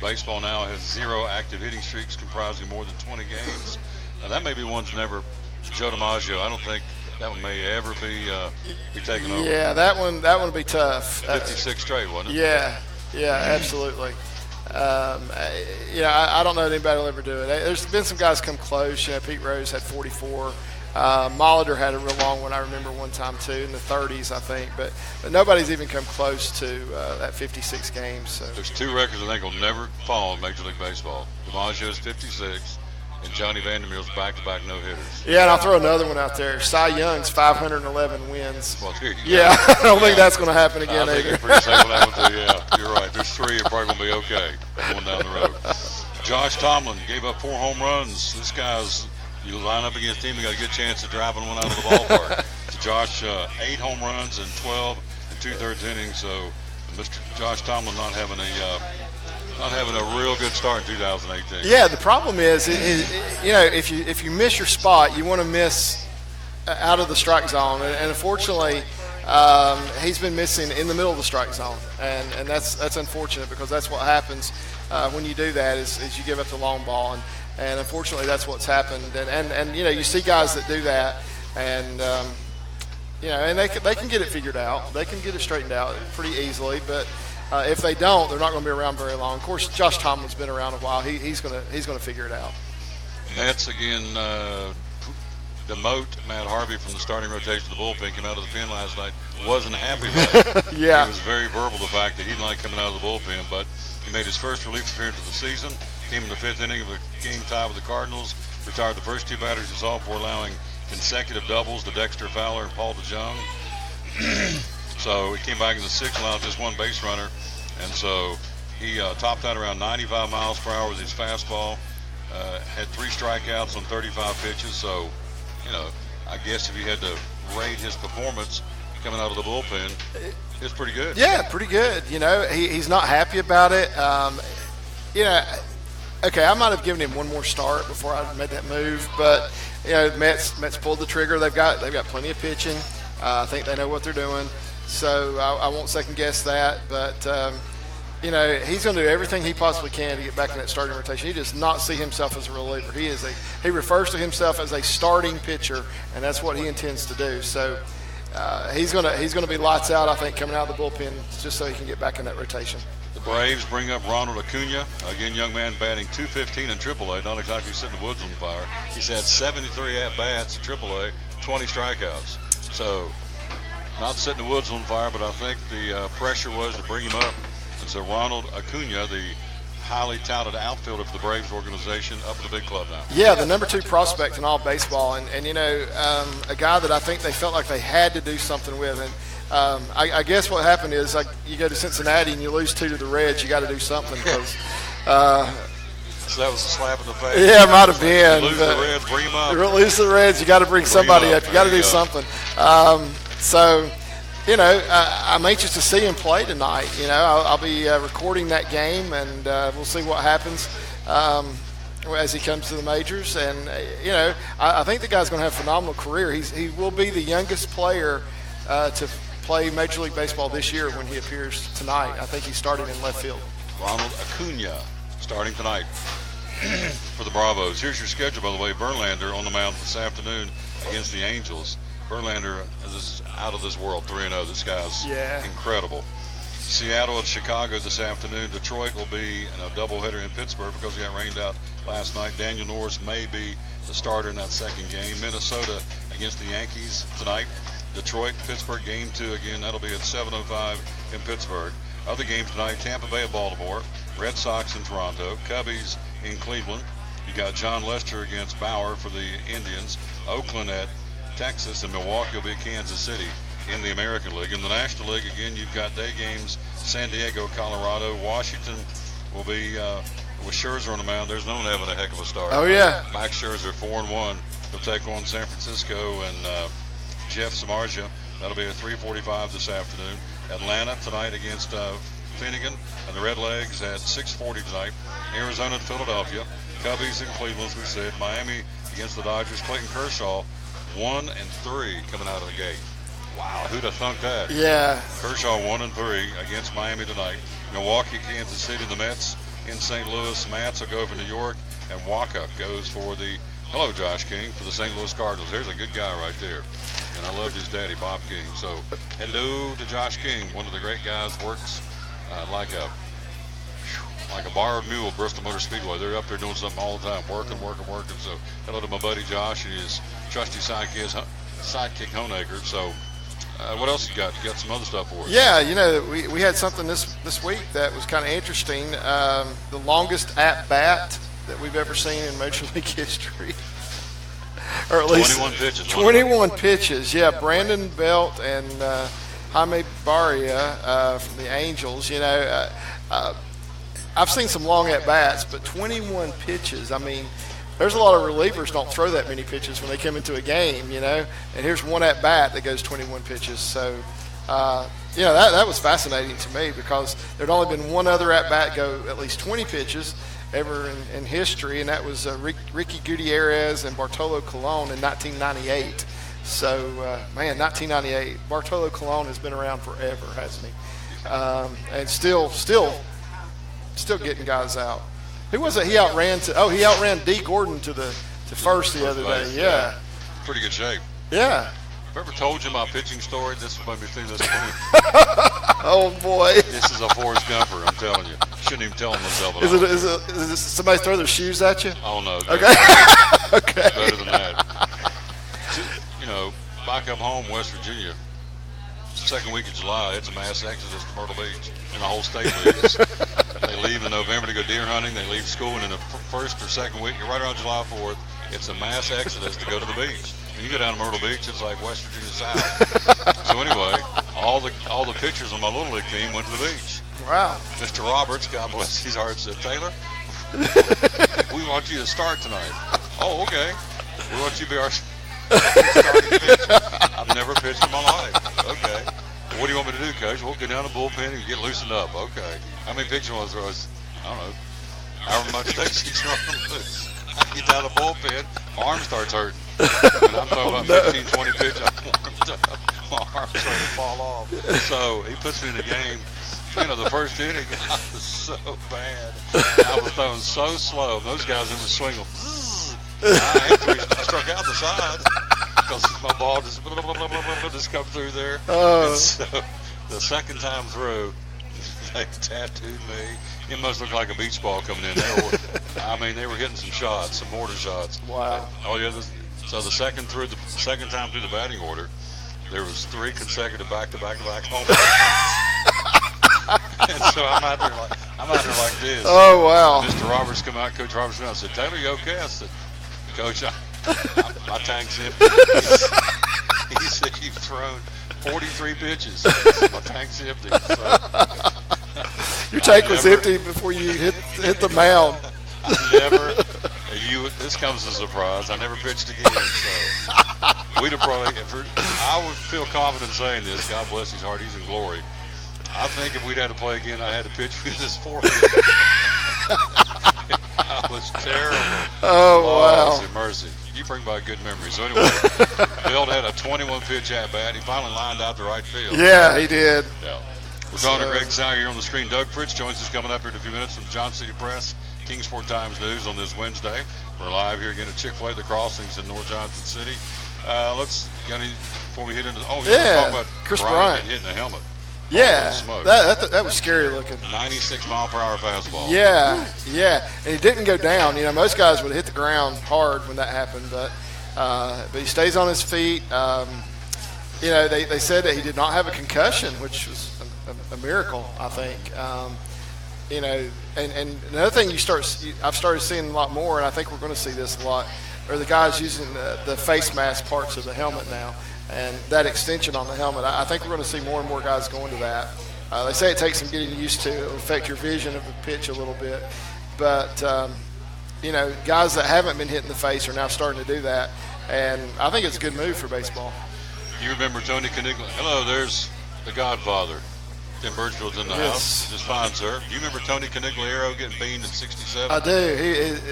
baseball now has 0 active hitting streaks comprising more than 20 games. Now, that may be one's never – Joe DiMaggio, I don't think that one may ever be taken over. Yeah, that one would be tough. 56 straight, wasn't it? Yeah, absolutely. I don't know that anybody will ever do it. There's been some guys come close. Pete Rose had 44. Molitor had a real long one, I remember one time too, in the 30s, I think. But nobody's even come close to that 56 games. So. There's 2 records I think will never fall in Major League Baseball. DiMaggio's 56, and Johnny Vandermeer's back-to-back no-hitters. Yeah, and I'll throw another one out there. Cy Young's 511 wins. Well, here you go. Yeah, I don't think that's going to happen again I think either. it's pretty safe on that one too. Yeah, you're right. There's 3 are probably going to be okay going down the road. Josh Tomlin gave up 4 home runs. This guy's, you line up against him, you got a good chance of driving one out of the ballpark. So Josh, 8 home runs in 12 and 2/3 innings. So Mr. Josh Tomlin not having a real good start in 2018. Yeah, the problem is, if you miss your spot, you want to miss out of the strike zone, and unfortunately, he's been missing in the middle of the strike zone, and that's unfortunate because that's what happens when you do that is you give up the long ball, and unfortunately that's what's happened, and you see guys that do that, and and they can get it figured out, they can get it straightened out pretty easily, but. If they don't, they're not going to be around very long. Of course, Josh Tomlin's been around a while. He's going to figure it out. That's again demote Matt Harvey from the starting rotation of the bullpen. Came out of the pen last night. Wasn't happy with it. Yeah. He was very verbal the fact that he didn't like coming out of the bullpen, but he made his first relief appearance of the season. Came in the 5th inning of a game tie with the Cardinals. Retired the first 2 batters he saw before allowing consecutive doubles to Dexter Fowler and Paul DeJong. So he came back in the 6th, allowed just 1 base runner, and so he topped out around 95 miles per hour with his fastball. Had 3 strikeouts on 35 pitches. So, I guess if you had to rate his performance coming out of the bullpen, it's pretty good. Yeah, pretty good. He's not happy about it. Okay, I might have given him one more start before I made that move, but Mets pulled the trigger. They've got plenty of pitching. I think they know what they're doing. So I won't second guess that, but he's going to do everything he possibly can to get back in that starting rotation. He does not see himself as a reliever. He refers to himself as a starting pitcher, and that's what he intends to do. So he's going to be lights out, I think, coming out of the bullpen just so he can get back in that rotation. The Braves bring up Ronald Acuna, again, young man batting .215 in AAA, not exactly setting the woods on fire. He's had 73 at bats in AAA, 20 strikeouts. So. Not setting the woods on fire, but I think the pressure was to bring him up. And so Ronald Acuna, the highly touted outfielder for the Braves organization, up in the big club now. Yeah, the number 2 prospect in all baseball. And a guy that I think they felt like they had to do something with. And I guess what happened is you go to Cincinnati and you lose 2 to the Reds, you got to do something because so that was a slap in the face. Yeah, it might have been. Lose the Reds, bring him up. Lose the Reds, you got to bring somebody up. You got to do something. So, I'm anxious to see him play tonight. I'll be recording that game, and we'll see what happens. as he comes to the majors. And, I think the guy's going to have a phenomenal career. He will be the youngest player to play Major League Baseball this year when he appears tonight. I think he started in left field. Ronald Acuna starting tonight for the Bravos. Here's your schedule, by the way. Verlander on the mound this afternoon against the Angels. Verlander is out of this world, 3-0. This guy's incredible. Seattle and Chicago this afternoon. Detroit will be in a doubleheader in Pittsburgh because he got rained out last night. Daniel Norris may be the starter in that second game. Minnesota against the Yankees tonight. Detroit, Pittsburgh, game 2 again. That'll be at 7:05 in Pittsburgh. Other games tonight, Tampa Bay at Baltimore, Red Sox in Toronto, Cubbies in Cleveland. You got John Lester against Bauer for the Indians, Oakland at Texas, and Milwaukee will be at Kansas City in the American League. In the National League, again, you've got day games, San Diego, Colorado. Washington will be with Scherzer on the mound. There's no one having a heck of a start. Oh, yeah. Max Scherzer, 4-1. He'll take on San Francisco and Jeff Samardzija. That'll be at 3:45 this afternoon. Atlanta tonight against Finnegan and the Redlegs at 6:40 tonight. Arizona and Philadelphia. Cubbies in Cleveland, as we said. Miami against the Dodgers. Clayton Kershaw, 1-3 coming out of the gate. Wow, who'd have thunk that? Yeah. Kershaw 1-3 against Miami tonight. Milwaukee, Kansas City, the Mets in St. Louis. Mats will go for New York, and Waka goes for the Josh King for the St. Louis Cardinals. There's a good guy right there. And I loved his daddy, Bob King. So, hello to Josh King, one of the great guys, works like a borrowed mule at Bristol Motor Speedway. They're up there doing something all the time, working. So, hello to my buddy Josh and his trusty sidekick Honaker. So, what else you got? You got some other stuff for us? Yeah, we had something this week that was kind of interesting. The longest at-bat that we've ever seen in Major League history. Or at least 21 pitches. 21 pitches, yeah. Brandon Belt and Jaime Barria from the Angels. I've seen some long at-bats, but 21 pitches, I mean, there's a lot of relievers don't throw that many pitches when they come into a game, and here's one at-bat that goes 21 pitches. So, that was fascinating to me because there'd only been one other at-bat go at least 20 pitches ever in history, and that was Ricky Gutierrez and Bartolo Colon in 1998. So, 1998. Bartolo Colon has been around forever, hasn't he? And still getting guys out. Who was it? He outran D. Gordon to first the other day. Yeah. Pretty good shape. Yeah. I've ever told you my pitching story. This will make me think this point. Oh boy. This is a Forrest Gumper, I'm telling you. Shouldn't even tell myself. Is it somebody throw their shoes at you? Oh no. Okay. Okay. Better than that. Back up home, West Virginia. Second week of July, it's a mass exodus to Myrtle Beach, and the whole state leaves. They leave in November to go deer hunting. They leave school, and in the first or second week, right around July 4th, it's a mass exodus to go to the beach. When you go down to Myrtle Beach, it's like West Virginia South. So anyway, all the pitchers on my Little League team went to the beach. Wow. Mr. Roberts, God bless his heart, said, Taylor, we want you to start tonight. Oh, okay. We want you to be our starting pitcher. I've never pitched in my life. Okay. What do you want me to do, Coach? We'll go down the bullpen and get loosened up. Okay. How many pitching was there? I don't know. However much it takes to throw them loose. I get down the bullpen, my arm starts hurting. And I'm talking about 15, 20 pitches. My arm's starting to fall off. So he puts me in the game. The first inning, I was so bad. I was throwing so slow. Those guys in the swing, I struck out the side because my ball just come through there. And so the second time through, they tattooed me. It must look like a beach ball coming in. They were hitting some shots, some mortar shots. Wow. Oh yeah. So the second time through the batting order, there was 3 consecutive back-to-back home runs. And so I'm out there like this. Oh wow! And Mr. Roberts come out, Coach Roberts come out and said, Taylor, you okay? I said, Coach, my tank's empty. He said, you've thrown 43 pitches. My tank's empty. So, your tank was empty before you hit the mound. This comes as a surprise. I never pitched again. So we'd have probably, I would feel confident saying this. God bless his heart. He's in glory. I think if we'd had to play again, I had to pitch with his forehead. That was terrible. Oh, wow. Mercy. You bring back good memories. So anyway, Bill had a 21-pitch at-bat. He finally lined out the right field. Yeah, he did. Yeah. We're talking to Greg Sauer here on the screen. Doug Fritz joins us coming up here in a few minutes from the Johnson City Press, Kingsport Times News on this Wednesday. We're live here again at Chick-Fil-A, the Crossings in North Johnson City. Before we hit into talk about Chris Bryant hitting the helmet. Yeah, that was scary looking. 96-mile-per-hour fastball. Yeah, and he didn't go down. You know, most guys would hit the ground hard when that happened, but he stays on his feet. You know, they said that he did not have a concussion, which was a miracle, I think. You know, and another thing I've started seeing a lot more, and I think we're going to see this a lot, are the guys using the face mask parts of the helmet now. And that extension on the helmet, I think we're going to see more and more guys going to that. They say it takes some getting used to. It'll affect your vision of the pitch a little bit. But, you know, guys that haven't been hit in the face are now starting to do that. And I think it's a good move for baseball. You remember Tony Caniglia? Hello, there's the Godfather. Tim Birchfield's in the house. Just fine, sir. Do you remember Tony Canigliaro getting beamed in '67? I do.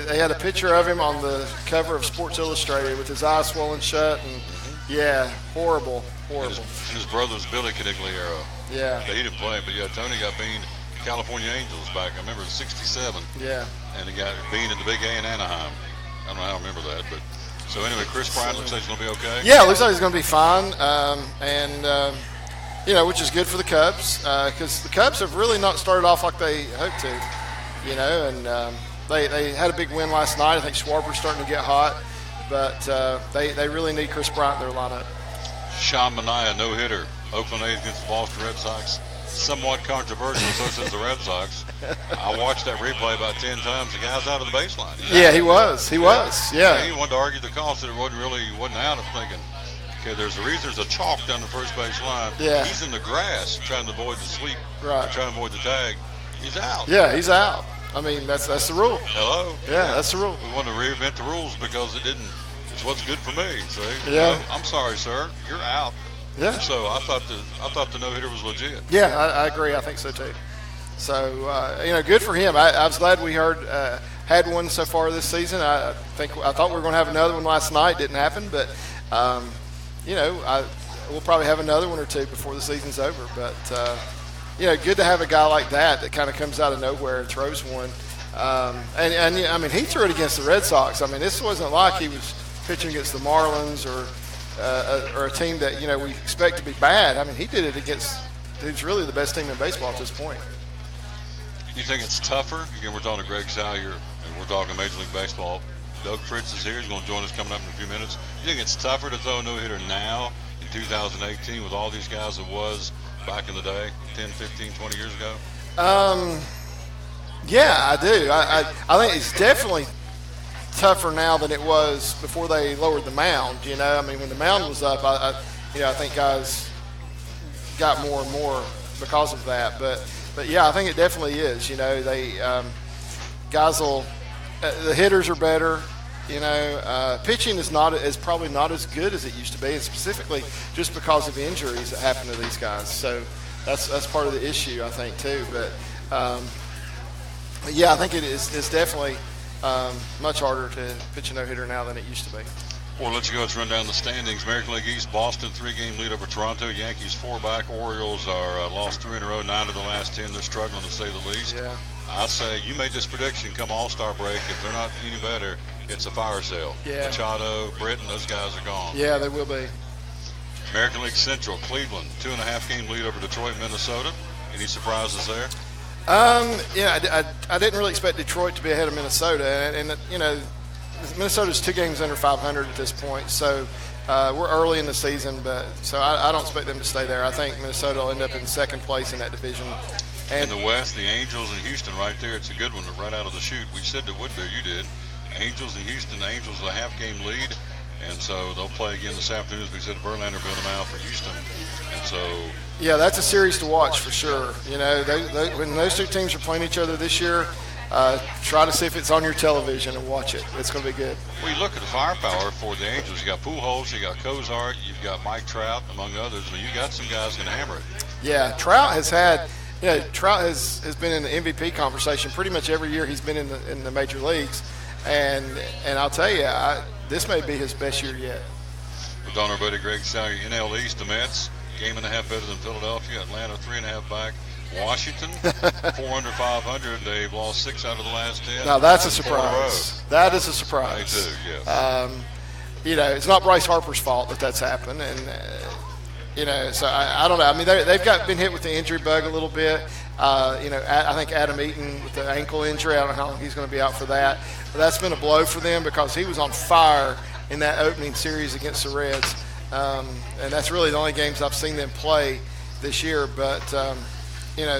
They had a picture of him on the cover of Sports Illustrated with his eyes swollen shut. And yeah, horrible. And his brother was Billy Canigliaro. Yeah. He didn't play, but yeah, Tony got beamed California Angels back. I remember in '67. Yeah. And he got beamed in the Big A in Anaheim. I don't know how I remember that, but so anyway, Chris Bryant looks like he's going to be okay. Yeah, it looks like he's going to be fine. You know, which is good for the Cubs because the Cubs have really not started off like they hoped to. You know, and they had a big win last night. I think Schwarber's starting to get hot. But they really need Chris Bryant in their lineup. Sean Manaea, no-hitter. Oakland A's against the Boston Red Sox. Somewhat controversial, so says the Red Sox. I watched that replay about 10 times. The guy's out of the baseline. Yeah, he was. He wanted to argue the call, said it wasn't out. I'm thinking, okay, there's a reason there's a chalk down the first base line. Yeah. He's in the grass trying to avoid the sweep. Right. Trying to avoid the tag. He's out. Yeah, he's out. I mean, that's the rule. Hello? Yeah, that's the rule. We want to reinvent the rules because it's what's good for me. See? Yeah. I'm sorry, sir. You're out. Yeah. So I thought the no-hitter was legit. Yeah, I agree. I think so too. So you know, good for him. I was glad we had one so far this season. I thought we were going to have another one last night. Didn't happen, but you know, we'll probably have another one or two before the season's over. But you know, good to have a guy like that kind of comes out of nowhere and throws one. And I mean, he threw it against the Red Sox. I mean, this wasn't like he was pitching against the Marlins or a team that, you know, we expect to be bad. I mean, he did it against who's really the best team in baseball at this point. You think it's tougher? Again, we're talking to Greg Sauer, and we're talking Major League Baseball. Doug Fritz is here. He's going to join us coming up in a few minutes. You think it's tougher to throw a no-hitter now in 2018 with all these guys it was back in the day, 10, 15, 20 years ago? Yeah, I do. I think it's definitely tougher now than it was before they lowered the mound. You know, I mean, when the mound was up, I think guys got more and more because of that. But yeah, I think it definitely is. You know, guys will the hitters are better. You know, pitching is probably not as good as it used to be, and specifically just because of injuries that happen to these guys. So that's part of the issue, I think, too. But yeah, I think it's definitely much harder to pitch a no-hitter now than it used to be. Well, let's go. Let's run down the standings. American League East, Boston, 3-game lead over Toronto. Yankees 4 back. Orioles are lost 3 in a row, 9 of the last 10. They're struggling, to say the least. Yeah. I say you made this prediction come All-Star break. If they're not any better, it's a fire sale. Yeah. Machado, Britton, those guys are gone. Yeah, they will be. American League Central, Cleveland, 2.5-game lead over Detroit, Minnesota. Any surprises there? Yeah, I didn't really expect Detroit to be ahead of Minnesota, and you know, Minnesota's 2 games under 500 at this point, so we're early in the season, but so I don't expect them to stay there. I think Minnesota will end up in second place in that division. And in the West, the Angels and Houston right there. It's a good one right out of the chute. We said it would be. You did. Angels and Houston. The Angels a half-game lead, and so they'll play again this afternoon. As we said, Verlander built them out for Houston, and so. Yeah, that's a series to watch for sure. You know, when those two teams are playing each other this year, try to see if it's on your television and watch it. It's going to be good. Well, you look at the firepower for the Angels. You got Pujols, you got Cozart, you've got Mike Trout, among others. I mean, you got some guys going to hammer it. Yeah, Trout has had. Trout has been in the MVP conversation pretty much every year he's been in the major leagues, and I'll tell you, this may be his best year yet. With our buddy Greg Sauer, NL East, the Mets, game and a half better than Philadelphia. Atlanta, 3.5 back. Washington, 4 under 500. They've lost 6 out of the last 10. Now that's a surprise. That is a surprise. They do, yes. It's not Bryce Harper's fault that's happened, and so I don't know. I mean, they've been hit with the injury bug a little bit. I think Adam Eaton with the ankle injury. I don't know how long he's going to be out for that. But that's been a blow for them because he was on fire in that opening series against the Reds, and that's really the only games I've seen them play this year. But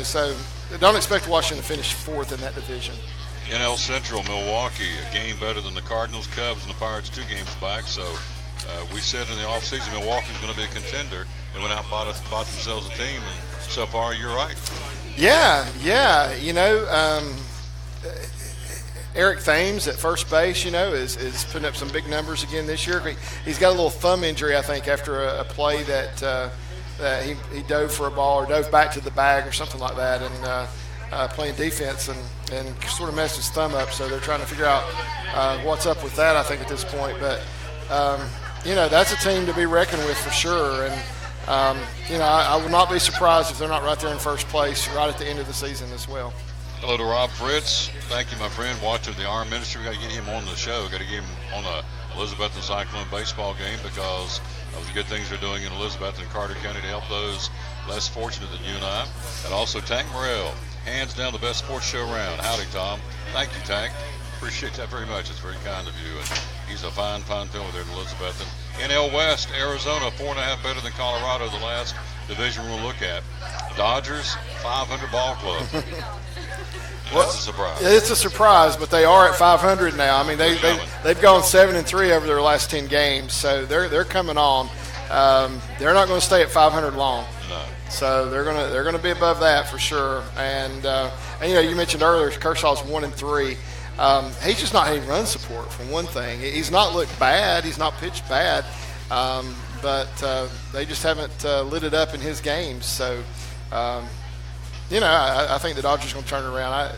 so don't expect Washington to finish 4th in that division. NL Central, Milwaukee, a game better than the Cardinals, Cubs, and the Pirates 2 games back. So we said in the offseason Milwaukee's going to be a contender. They went out and bought themselves a team, and so far you're right. Yeah. Eric Thames at first base, is putting up some big numbers again this year. He's got a little thumb injury, I think, after a play that he dove for a ball or dove back to the bag or something like that, and playing defense and sort of messed his thumb up. So they're trying to figure out what's up with that, I think, at this point. But that's a team to be reckoned with for sure. And I will not be surprised if they're not right there in first place right at the end of the season as well. Hello to Rob Fritz. Thank you, my friend, watching the Arm Ministry. We got to get him on the show. Got to get him on the Elizabethton Cyclone baseball game because of the good things they're doing in Elizabeth and Carter County to help those less fortunate than you and I. And also Tank Morrell, hands down the best sports show around. Howdy, Tom. Thank you, Tank. Appreciate that very much. It's very kind of you. And he's a fine fella there in Elizabethton. NL West, Arizona, 4.5 better than Colorado, the last division we'll look at. Dodgers, 500 ball club. That's a surprise. It's a surprise, but they are at 500 now. I mean, they've gone 7-3 over their last 10 games, so they're coming on. They're not going to stay at 500 long. No. So they're gonna be above that for sure. And you mentioned earlier Kershaw's 1-3. He's just not having run support for one thing. He's not looked bad. He's not pitched bad, but they just haven't lit it up in his games. So. I think the Dodgers are going to turn it around.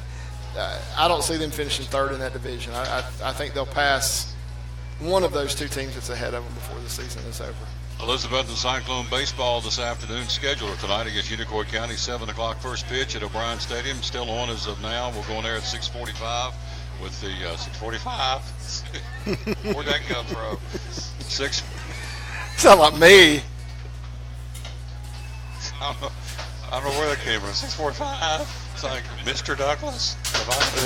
I don't see them finishing 3rd in that division. I think they'll pass one of those 2 teams that's ahead of them before the season is over. Elizabethton Cyclone baseball this afternoon scheduled tonight against Unicoi County, 7 o'clock first pitch at O'Brien Stadium. Still on as of now. We'll go on there at 6:45 with the 6:45. Where'd that come from? 6. Sound like me. I don't know where that came from. 6:45. It's like Mr. Douglas.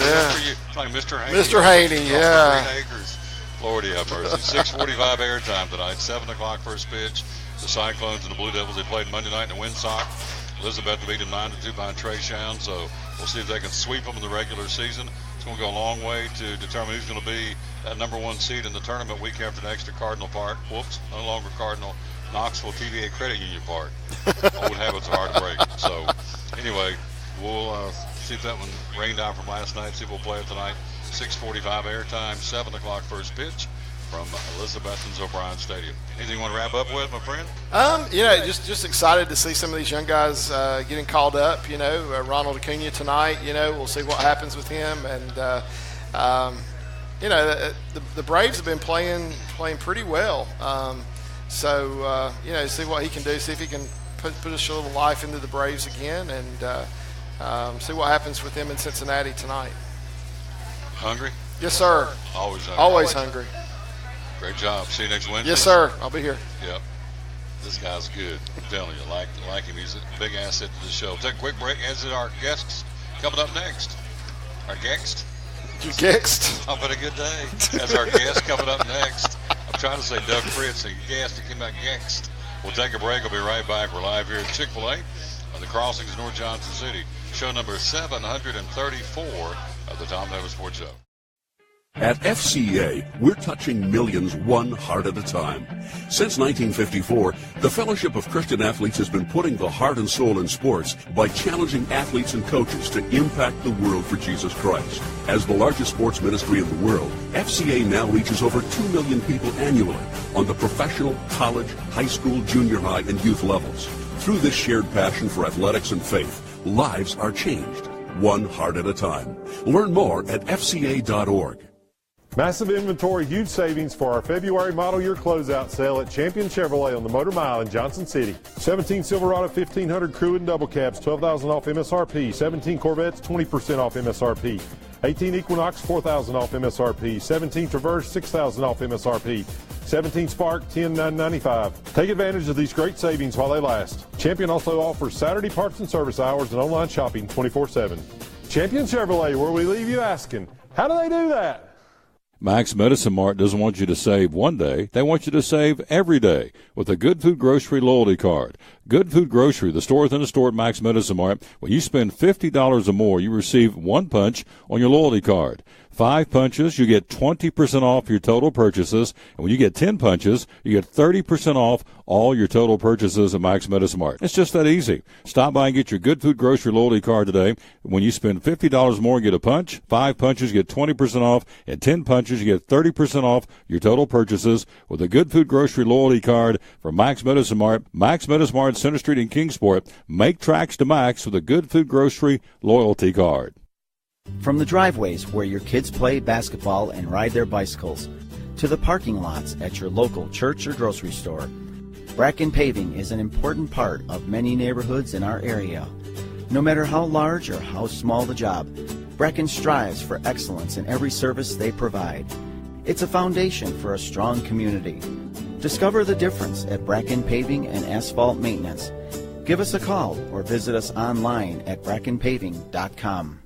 Yeah. It's like Mr. Haney. Mr. Haney, yeah. 3 acres. Lordy have mercy. 6:45 airtime tonight. 7 o'clock first pitch. The Cyclones and the Blue Devils, they played Monday night in the Windsock. Elizabeth beat them 9-2 behind Trey Shown. So we'll see if they can sweep them in the regular season. It's going to go a long way to determine who's going to be that number 1 seed in the tournament week after next at Cardinal Park. Whoops, no longer Cardinal. Knoxville TVA Credit Union Park. Old habits are hard to break. So, anyway, we'll see if that one rained out from last night. See if we'll play it tonight. 6:45 airtime, 7 o'clock first pitch from Elizabethton's O'Brien Stadium. Anything you want to wrap up with, my friend? Just excited to see some of these young guys getting called up. Ronald Acuna tonight. We'll see what happens with him. And the Braves have been playing pretty well. So, see what he can do, see if he can put a little life into the Braves again, and see what happens with them in Cincinnati tonight. Hungry? Yes, sir. Always hungry. Always hungry. Great job. See you next Wednesday. Yes, sir. I'll be here. Yep. This guy's good. I'm telling you, like him. He's a big asset to the show. Take a quick break. As our guests coming up next. Our guest? You guest? I've been a good day. As our guest coming up next. I'm trying to say Doug Fritz and guest. It came out guest. We'll take a break. We'll be right back. We're live here at Chick-Fil-A on the Crossings in North Johnson City. Show number 734 of the Tom Davis Sports Show. At FCA, we're touching millions one heart at a time. Since 1954, the Fellowship of Christian Athletes has been putting the heart and soul in sports by challenging athletes and coaches to impact the world for Jesus Christ. As the largest sports ministry in the world, FCA now reaches over 2 million people annually on the professional, college, high school, junior high, and youth levels. Through this shared passion for athletics and faith, lives are changed, one heart at a time. Learn more at FCA.org. Massive inventory, huge savings for our February model year closeout sale at Champion Chevrolet on the Motor Mile in Johnson City. 17 Silverado 1500 Crew and double cabs, $12,000 off MSRP. 17 Corvettes, 20% off MSRP. 18 Equinox, $4,000 off MSRP. 17 Traverse, $6,000 off MSRP. 17 Spark, $10,995. Take advantage of these great savings while they last. Champion also offers Saturday parts and service hours and online shopping 24/7. Champion Chevrolet, where we leave you asking, how do they do that? Max Medicine Mart doesn't want you to save one day. They want you to save every day with a Good Food Grocery loyalty card. Good Food Grocery, the store within a store at Max Medicine Mart. When you spend $50 or more, you receive one punch on your loyalty card. 5 punches, you get 20% off your total purchases. And when you get 10 punches, you get 30% off all your total purchases at Max Medicine Mart. It's just that easy. Stop by and get your Good Food Grocery loyalty card today. When you spend $50 more, you get a punch. 5 punches, you get 20% off. And 10 punches, you get 30% off your total purchases with a Good Food Grocery loyalty card from Max Medicine Mart. Max Medicine Mart, Center Street in Kingsport. Make tracks to Max with a Good Food Grocery loyalty card. From the driveways where your kids play basketball and ride their bicycles, to the parking lots at your local church or grocery store, Bracken Paving is an important part of many neighborhoods in our area. No matter how large or how small the job, Bracken strives for excellence in every service they provide. It's a foundation for a strong community. Discover the difference at Bracken Paving and Asphalt Maintenance. Give us a call or visit us online at brackenpaving.com.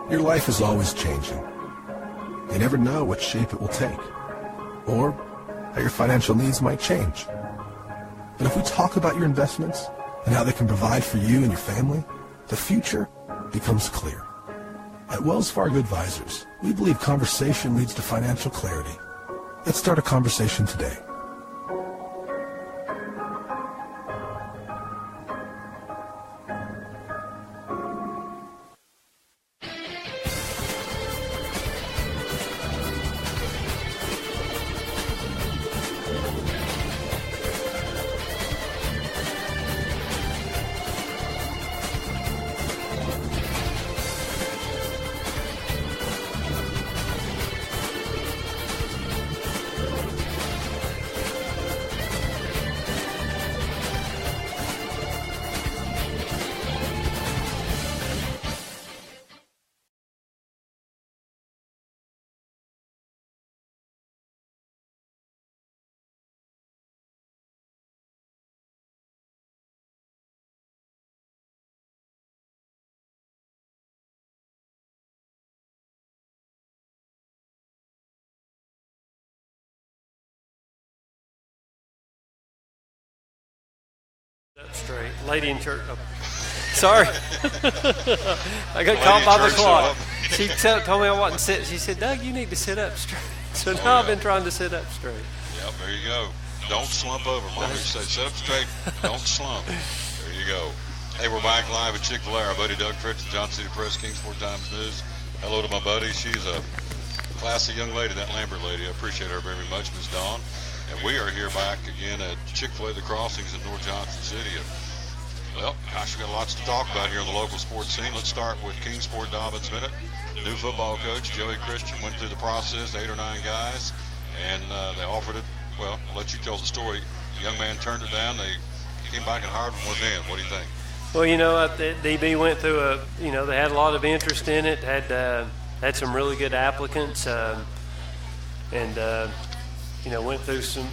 Your life is always changing. You never know what shape it will take, or how your financial needs might change. But if we talk about your investments and how they can provide for you and your family, the future becomes clear. At Wells Fargo Advisors, we believe conversation leads to financial clarity. Let's start a conversation today. Straight. Lady in church. Oh. Sorry. I got caught by the clock. She told me I wasn't sitting. She said, Doug, you need to sit up straight. So now I've been trying to sit up straight. Yep, there you go. Don't slump over. Mom used to say, sit up straight, don't slump. There you go. Hey, we're back live at Chick-Fil-A. Our buddy Doug Fritz, Johnson City Press, Kingsport Times News. Hello to my buddy. She's a classy young lady, that Lambert lady. I appreciate her very much, Miss Dawn. And we are here back again at Chick-fil-A The Crossings in North Johnson City. And, well, gosh, we've got lots to talk about here on the local sports scene. Let's start with Kingsport Dobbins Minute. New football coach, Joey Christian, went through the process, 8 or 9 guys, and they offered it. Well, I'll let you tell the story. The young man turned it down. They came back and hired him within. What do you think? Well, you know, DB went through they had a lot of interest in it, had some really good applicants, went through some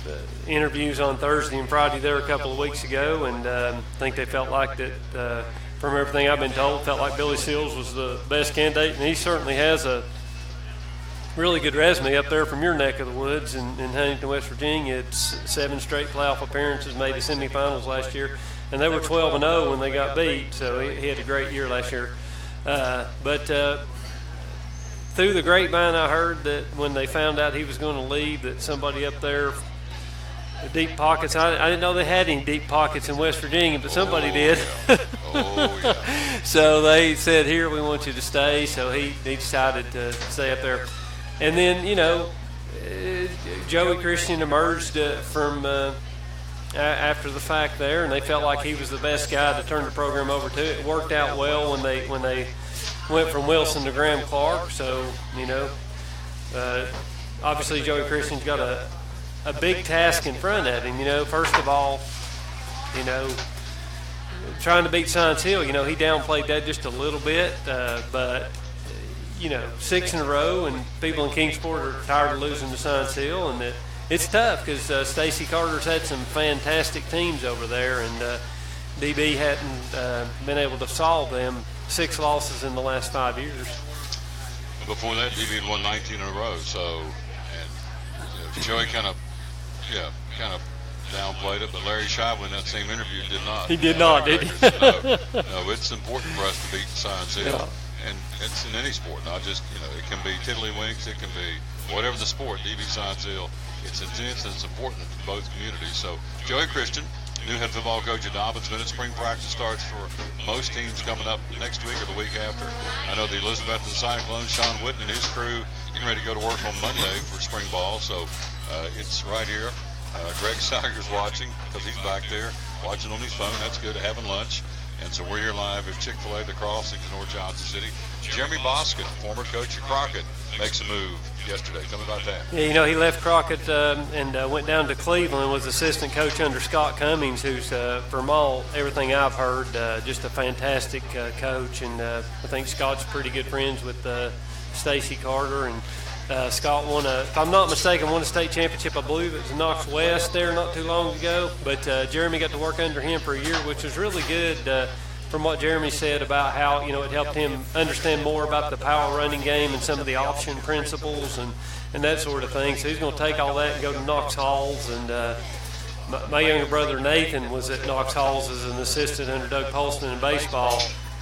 interviews on Thursday and Friday there a couple of weeks ago, and I think they felt like that, from everything I've been told, felt like Billy Seals was the best candidate, and he certainly has a really good resume up there from your neck of the woods in Huntington, West Virginia. It's 7 straight playoff appearances, made the semifinals last year, and they were 12-0 when they got beat, so he had a great year last year. But through the grapevine, I heard that when they found out he was going to leave, that somebody up there, deep pockets, I didn't know they had any deep pockets in West Virginia, but somebody did. Yeah. So they said, here, we want you to stay. So he decided to stay up there. And then, Joey Christian emerged from after the fact there, and they felt like he was the best guy to turn the program over to. It worked out well when they went from Wilson to Graham Clark. So, obviously Joey Christian's got a big task in front of him. First of all, trying to beat Science Hill. He downplayed that just a little bit, but 6 in a row, and people in Kingsport are tired of losing to Science Hill, and it's tough because Stacy Carter's had some fantastic teams over there, and DB hadn't been able to solve them. 6 losses in the last 5 years. Before that, DB had won 19 in a row. So, Joey kind of downplayed it, but Larry Shively in that same interview did not. He did not, did he? No, it's important for us to beat Science Hill. Yeah. And it's in any sport, not just, it can be tiddlywinks, it can be whatever the sport, DB Science Hill. It's intense and it's important to both communities. So, Joey Christian, new head football coach at Dobbins. Minute spring practice starts for most teams coming up next week or the week after. I know the Elizabethton Cyclones, Sean Whitten and his crew, getting ready to go to work on Monday for spring ball. So, it's right here. Greg Sager's watching because he's back there watching on his phone. That's good, having lunch. And so we're here live at Chick-Fil-A, the Crossings in North Johnson City. Jeremy Boskin, former coach of Crockett, makes a move yesterday. Tell me about that. Yeah, he left Crockett and went down to Cleveland, was assistant coach under Scott Cummings, who's, from everything I've heard, just a fantastic coach. And I think Scott's pretty good friends with Stacy Carter. And Scott won if I'm not mistaken, won a state championship. I believe it was Knox West there not too long ago. But Jeremy got to work under him for a year, which was really good from what Jeremy said about how, it helped him understand more about the power running game and some of the option principles and that sort of thing. So he's going to take all that and go to Knox Halls. And my younger brother Nathan was at Knox Halls as an assistant under Doug Polston in baseball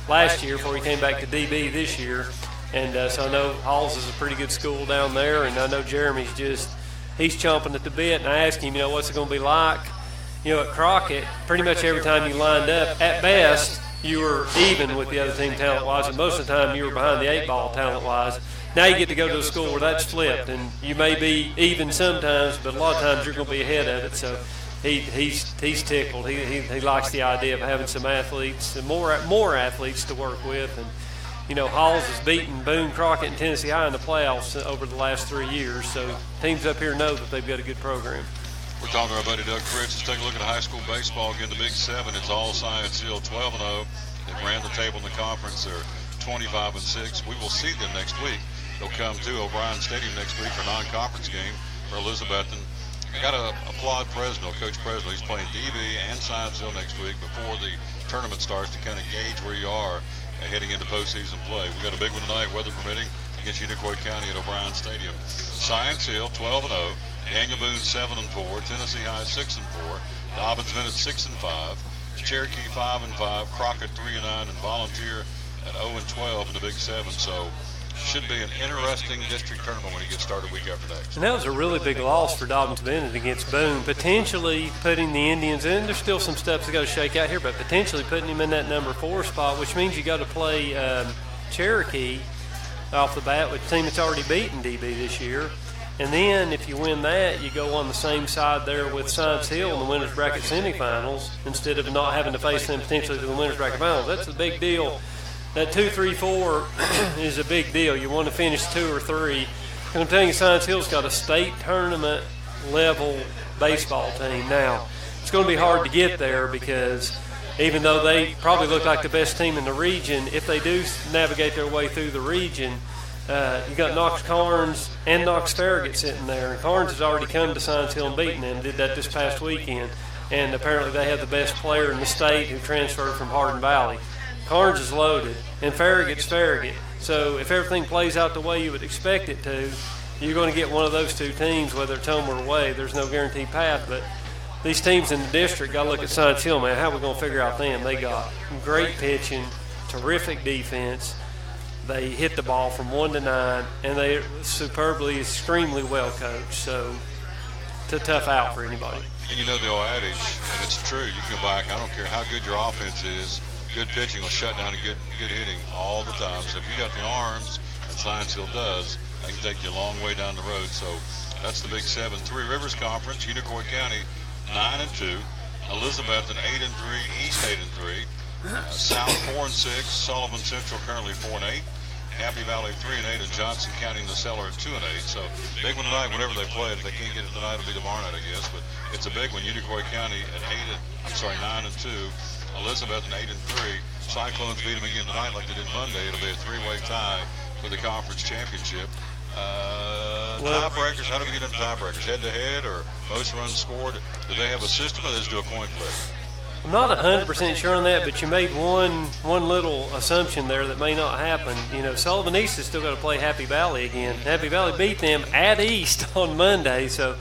last year before he came back to DB this year. And so I know Halls is a pretty good school down there, and I know Jeremy's he's chomping at the bit. And I asked him, what's it going to be like? At Crockett, pretty much every time you lined up, at best, you were even with the other team talent-wise, and most of the time you were behind the 8-ball talent-wise. Now you get to go to a school where that's flipped, and you may be even sometimes, but a lot of times you're going to be ahead of it. So he's tickled. He likes the idea of having some athletes, and more athletes to work with. And Halls has beaten Boone, Crockett, and Tennessee High in the playoffs over the last 3 years. So teams up here know that they've got a good program. We're talking to our buddy Doug Fritz. Let's take a look at high school baseball. Again, the Big 7. It's all Science Hill, 12-0. They ran the table in the conference. They're 25-6. We will see them next week. They'll come to O'Brien Stadium next week for a non-conference game for Elizabethton. I got to applaud Fresno, Coach Fresno. He's playing DB and Science Hill next week before the tournament starts to kind of gauge where you are heading into postseason play. We got a big one tonight, weather permitting, against Unicoi County at O'Brien Stadium. Science Hill 12-0, Daniel Boone 7-4, Tennessee High 6-4, Dobbins Minute 6-5, Cherokee 5-5, Crockett 3-9, and Volunteer at 0-12 in the Big 7. So should be an interesting district tournament when it gets started week after next. And that was a really big loss for Dobbins Bennett against Boone, potentially putting the Indians in. There's still some stuff that's got to shake out here, but potentially putting him in that number 4 spot, which means you got to play Cherokee off the bat with a team that's already beaten DB this year. And then if you win that, you go on the same side there with Science Hill in the winners bracket semifinals instead of not having to face them potentially to the winners bracket finals. That's a big deal. That 2-3-4 is a big deal. You want to finish 2 or 3. And I'm telling you, Science Hill's got a state tournament level baseball team. Now, it's going to be hard to get there because even though they probably look like the best team in the region, if they do navigate their way through the region, you got Knox Carnes and Knox Farragut sitting there. And Carnes has already come to Science Hill and beaten them, did that this past weekend. And apparently they have the best player in the state who transferred from Hardin Valley. Carnes is loaded, and Farragut's Farragut. So if everything plays out the way you would expect it to, you're going to get one of those two teams, whether it's home or away. There's no guaranteed path, but these teams in the district got to look at Science Hill, man. How are we going to figure out them? They got great pitching, terrific defense. They hit the ball from 1 to 9, and they're superbly, extremely well coached. So it's a tough out for anybody. And you know the old adage, and it's true, you can go back, I don't care how good your offense is, good pitching will shut down a good hitting all the time. So if you got the arms, and Science Hill does, they can take you a long way down the road. So that's the Big 7. Three Rivers Conference, Unicoi County 9-2, Elizabethton 8-3, East 8-3, South 4-6, Sullivan Central currently 4-8. Happy Valley 3-8, and Johnson County in the cellar at 2-8. So big one tonight. Whenever they play it, if they can't get it tonight, it'll be tomorrow night, I guess. But it's a big one. Unicoi County at 9-2. Elizabeth at 8-3. Cyclones beat them again tonight, like they did Monday. It'll be a three-way tie for the conference championship. Tiebreakers. How do we get into tiebreakers? Head-to-head or most runs scored? Do they have a system, or they just do a coin flip? I'm not 100% sure on that, but you made one little assumption there that may not happen. You know, Sullivan East has still got to play Happy Valley again. Happy Valley beat them at East on Monday, so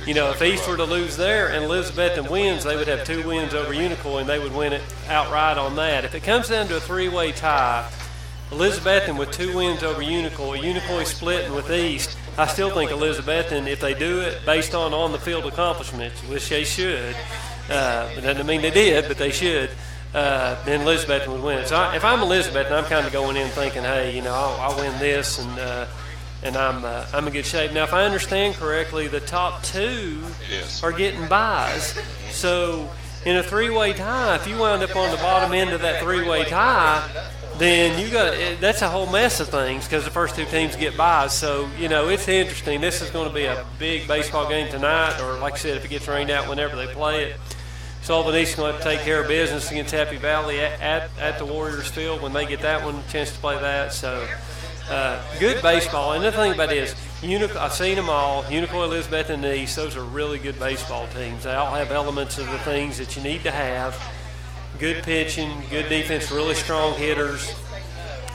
you know, if East were to lose there and Elizabethton wins, they would have 2 wins over Unicoi, and they would win it outright on that. If it comes down to a three-way tie, Elizabethton with 2 wins over Unicoi splitting with East, I still think Elizabethton, if they do it based on the-field accomplishments, which they should, but that doesn't mean they did, but they should, then Elizabethton would win it. So if I'm Elizabethton, I'm kind of going in thinking, hey, you know, I'll win this, and I'm in good shape. Now, if I understand correctly, the top 2 are getting buys. So in a three-way tie, if you wind up on the bottom end of that three-way tie, then that's a whole mess of things because the first 2 teams get buys. So, you know, it's interesting. This is going to be a big baseball game tonight, or like I said, if it gets rained out whenever they play it. Sullivan East is going to have to take care of business against Happy Valley at the Warriors Field when they get that one, a chance to play that. So, good baseball. And the thing about it is, I've seen them all, Unicoi, Elizabeth, and East. Those are really good baseball teams. They all have elements of the things that you need to have. Good pitching, good defense, really strong hitters.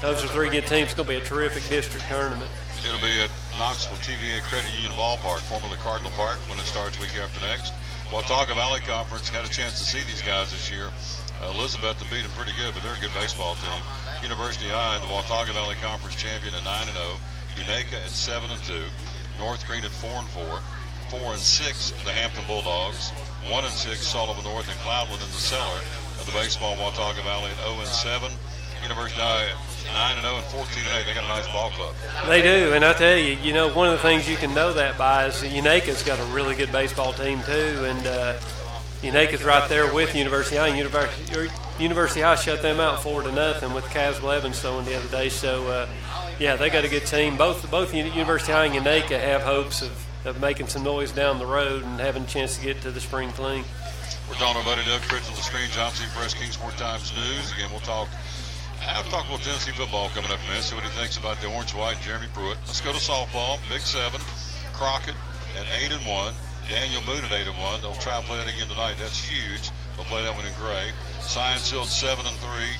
Those are 3 good teams. It's going to be a terrific district tournament. It'll be at Knoxville TVA Credit Union Ballpark, formerly Cardinal Park, when it starts week after next. Watauga Valley Conference had a chance to see these guys this year. Elizabeth beat them pretty good, but they're a good baseball team. University High, the Watauga Valley Conference champion at 9-0. Unaka at 7-2. North Green at 4-4. 4-6, the Hampton Bulldogs. 1-6, Sullivan North, and Cloudland in the cellar of the baseball. Watauga Valley at 0-7. University High at 9-0 and 14-8. They got a nice ball club. They do, and I tell you, you know, one of the things you can know that by is that Unaka's got a really good baseball team too, and Unaka's right there with University High. University High shut them out 4-0 with Caswell Evans throwing the other day. So, yeah, they got a good team. Both University High and Unaka have hopes of making some noise down the road and having a chance to get to the spring clean. We're talking about Doug Fritz on the screen, Johnson Press, Kingsport Times News. Again, we'll talk about Tennessee football coming up, man. See what he thinks about the orange-white Jeremy Pruitt. Let's go to softball. Big 7. Crockett at 8-1. Daniel Boone at 8-1. They'll try to play that again tonight. That's huge. They'll play that one in gray. Science Hill 7-3.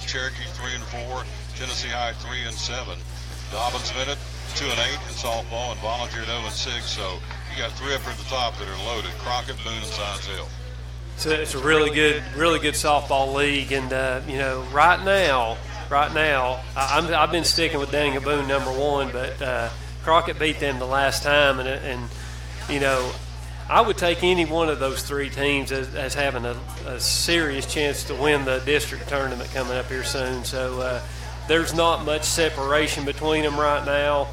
Cherokee 3-4. Tennessee High 3-7. Dobbins Minute 2-8 in softball, and Volunteer at 0-6. So you got 3 up here at the top that are loaded: Crockett, Boone, and Science Hill. So it's a really good softball league, and you know, right now, I've been sticking with Daniel Boone #1, but Crockett beat them the last time, and you know, I would take any one of those 3 teams as having a serious chance to win the district tournament coming up here soon. So there's not much separation between them right now.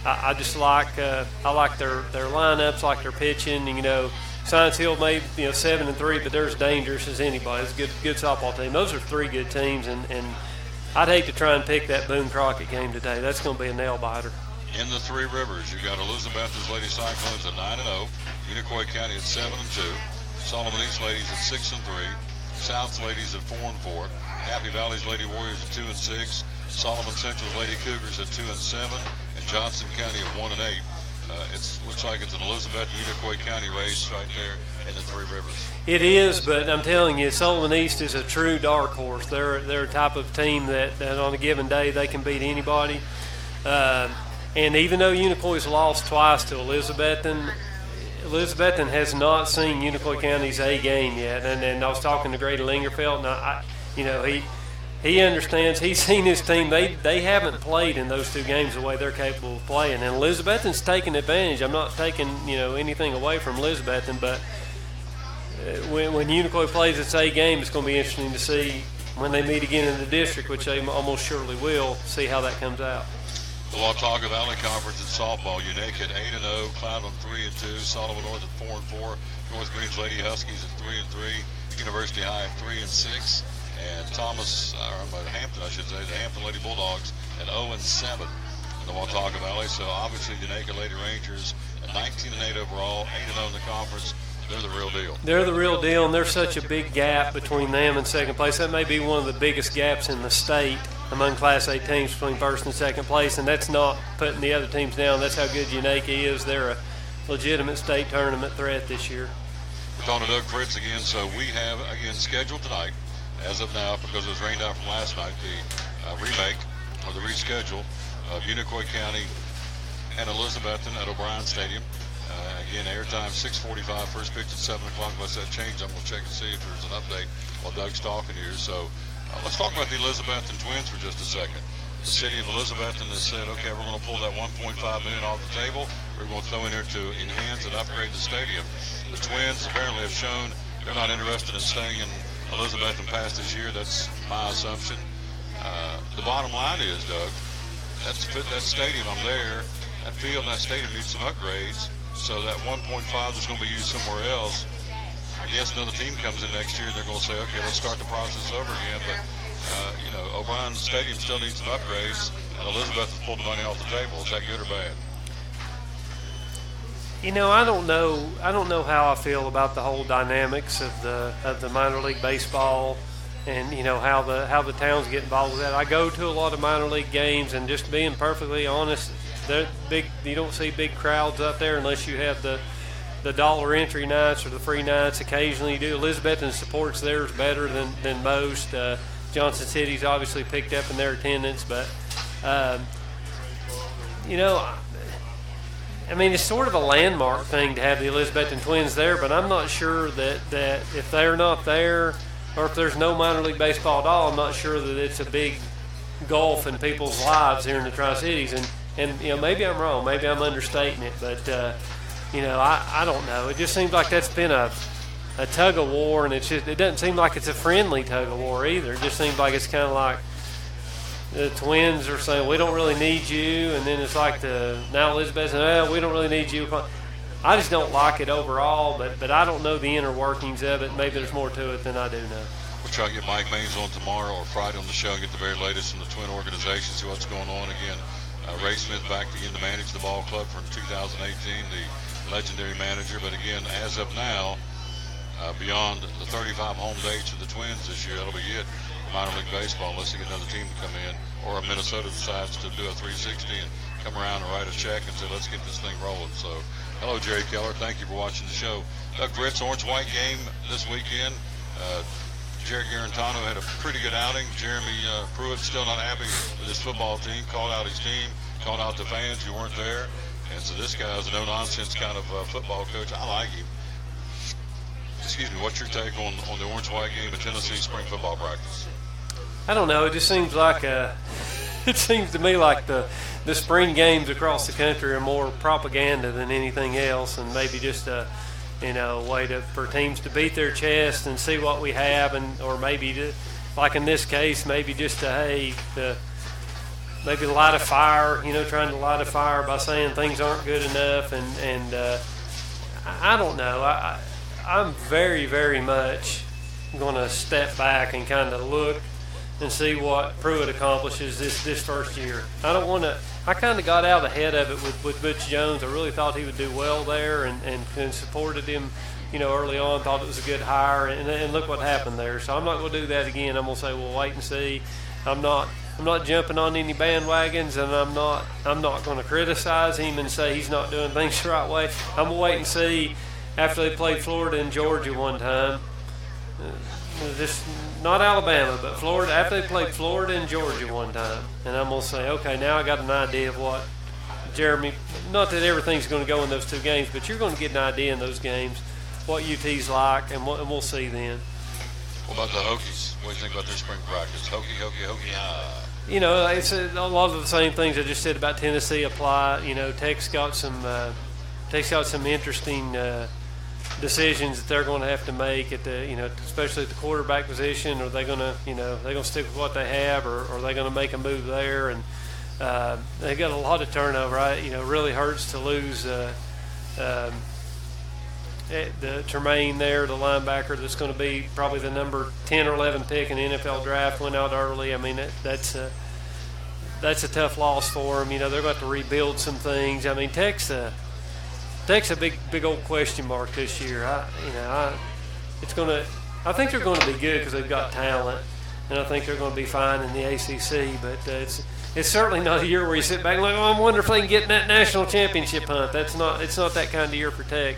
I just like their lineups, like their pitching. You know, Science Hill made 7-3, but they're as dangerous as anybody. It's a good softball team. Those are 3 good teams, and I'd hate to try and pick that Boone Crockett game today. That's going to be a nail biter. In the 3 rivers, you got Elizabeth's Lady Cyclones at 9-0, Unicoi County at 7-2, Sullivan East Ladies at 6-3, South Ladies at 4-4, Happy Valley's Lady Warriors at 2-6, Sullivan Central's Lady Cougars at 2-7, and Johnson County at 1-8. It looks like it's an Elizabeth Unicoi County race right there in the 3 rivers. It is, but I'm telling you, Sullivan East is a true dark horse. They're a type of team that on a given day they can beat anybody. And even though Unicoi's lost twice to Elizabethton has not seen Unicoi County's A game yet. And I was talking to Grady Lingerfeld, and he understands. He's seen his team. They haven't played in those 2 games the way they're capable of playing. And Elizabethton's taking advantage. I'm not taking anything away from Elizabethton, but when Unicoi plays its A game, it's going to be interesting to see when they meet again in the district, which they almost surely will, see how that comes out. The Watauga Valley Conference in softball, Unique at 8-0, Cloudland 3-2, Solomon North at 4-4, North Greens Lady Huskies at 3-3, University High at 3-6, and Hampton, I should say, the Hampton Lady Bulldogs at 0-7 in the Watauga Valley. So obviously, Unique Lady Rangers at 19-8 overall, 8-0 in the conference. They're the real deal. They're the real deal, and there's such a big gap between them and second place. That may be one of the biggest gaps in the state among Class A teams between first and second place, and that's not putting the other teams down. That's how good Unique is. They're a legitimate state tournament threat this year. We're talking to Doug Fritz again. So we have, again, scheduled tonight, as of now, because it was rained out from last night, the remake or the reschedule of Unicoi County and Elizabethton at O'Brien Stadium. Again, airtime 6:45, first pitch at 7 o'clock. Unless that changed, I'm going to check and see if there's an update while Doug's talking here. So let's talk about the Elizabethton Twins for just a second. The city of Elizabethton has said, okay, we're going to pull that $1.5 million off the table. We're going to throw in there to enhance and upgrade the stadium. The Twins apparently have shown they're not interested in staying in Elizabethton past this year. That's my assumption. The bottom line is, Doug, that stadium, I'm there, that field and that stadium needs some upgrades. So that 1.5 is going to be used somewhere else. I guess another team comes in next year, they're going to say, okay, let's start the process over again. But, O'Brien Stadium still needs some upgrades, and Elizabeth has pulled the money off the table. Is that good or bad? I don't know how I feel about the whole dynamics of the minor league baseball, and how the towns get involved with that. I go to a lot of minor league games, and just being perfectly honest, they're big. You don't see big crowds out there unless you have the dollar entry nights or the free nights. Occasionally you do. Elizabethton supports theirs better than most. Johnson City's obviously picked up in their attendance, but it's sort of a landmark thing to have the Elizabethton Twins there, but I'm not sure that if they're not there or if there's no minor league baseball at all, I'm not sure that it's a big gulf in people's lives here in the Tri-Cities. And maybe I'm wrong, maybe I'm understating it, but I don't know. It just seems like that's been a tug of war, and it doesn't seem like it's a friendly tug of war either. It just seems like it's kind of like the Twins are saying, we don't really need you, and then it's like now Elizabeth saying, we don't really need you. I just don't like it overall, but I don't know the inner workings of it. Maybe there's more to it than I do know. We'll try to get Mike Maines on tomorrow or Friday on the show and get the very latest from the Twin organization, see what's going on. Again, Ray Smith back again to manage the ball club from 2018, the legendary manager. But again, as of now, beyond the 35 home dates for the Twins this year, that'll be it for minor league baseball, unless they get another team to come in, or if Minnesota decides to do a 360 and come around and write a check and say, let's get this thing rolling. So, hello, Jerry Keller. Thank you for watching the show. Doug Fritz, Orange-White game this weekend. Jerry Garantano had a pretty good outing. Jeremy Pruitt still not happy with his football team. Called out his team, called out the fans who weren't there. And so this guy's a no-nonsense kind of football coach. I like him. Excuse me, what's your take on the Orange-White game at Tennessee spring football practice? I don't know. It just seems like it seems to me like the spring games across the country are more propaganda than anything else, and maybe just a way for teams to beat their chest and see what we have, or maybe like in this case, maybe just maybe light a fire. Trying to light a fire by saying things aren't good enough, and I don't know. I'm very, very much going to step back and kind of look and see what Pruitt accomplishes this first year. I don't want to. I kind of got out ahead of it with Butch Jones. I really thought he would do well there, and supported him, early on. Thought it was a good hire, and look what happened there. So I'm not going to do that again. I'm going to say, well, wait and see. I'm not jumping on any bandwagons, and I'm not going to criticize him and say he's not doing things the right way. I'm going to wait and see after they played Florida and Georgia one time. Just not Alabama, but Florida. After they played Florida and Georgia one time, and I'm gonna say, okay, now I got an idea of what Jeremy. Not that everything's going to go in those two games, but you're going to get an idea in those games what UT's like, and we'll see then. What about the Hokies? What do you think about their spring practice? Hokie. It's a lot of the same things I just said about Tennessee apply. Tech's got some interesting decisions that they're going to have to make at especially at the quarterback position. Are they going to, they're going to stick with what they have, or are they going to make a move there? And They've got a lot of turnover. Really hurts to lose the Tremaine there, the linebacker that's going to be probably the number 10 or 11 pick in the NFL draft, went out early. I mean, that's a tough loss for them. They're going to have to rebuild some things. I mean, Tech's a big old question mark this year. I think they're going to be good because they've got talent, and I think they're going to be fine in the ACC. But it's certainly not a year where you sit back and like, I wonder if they can get in that national championship hunt. It's not that kind of year for Tech.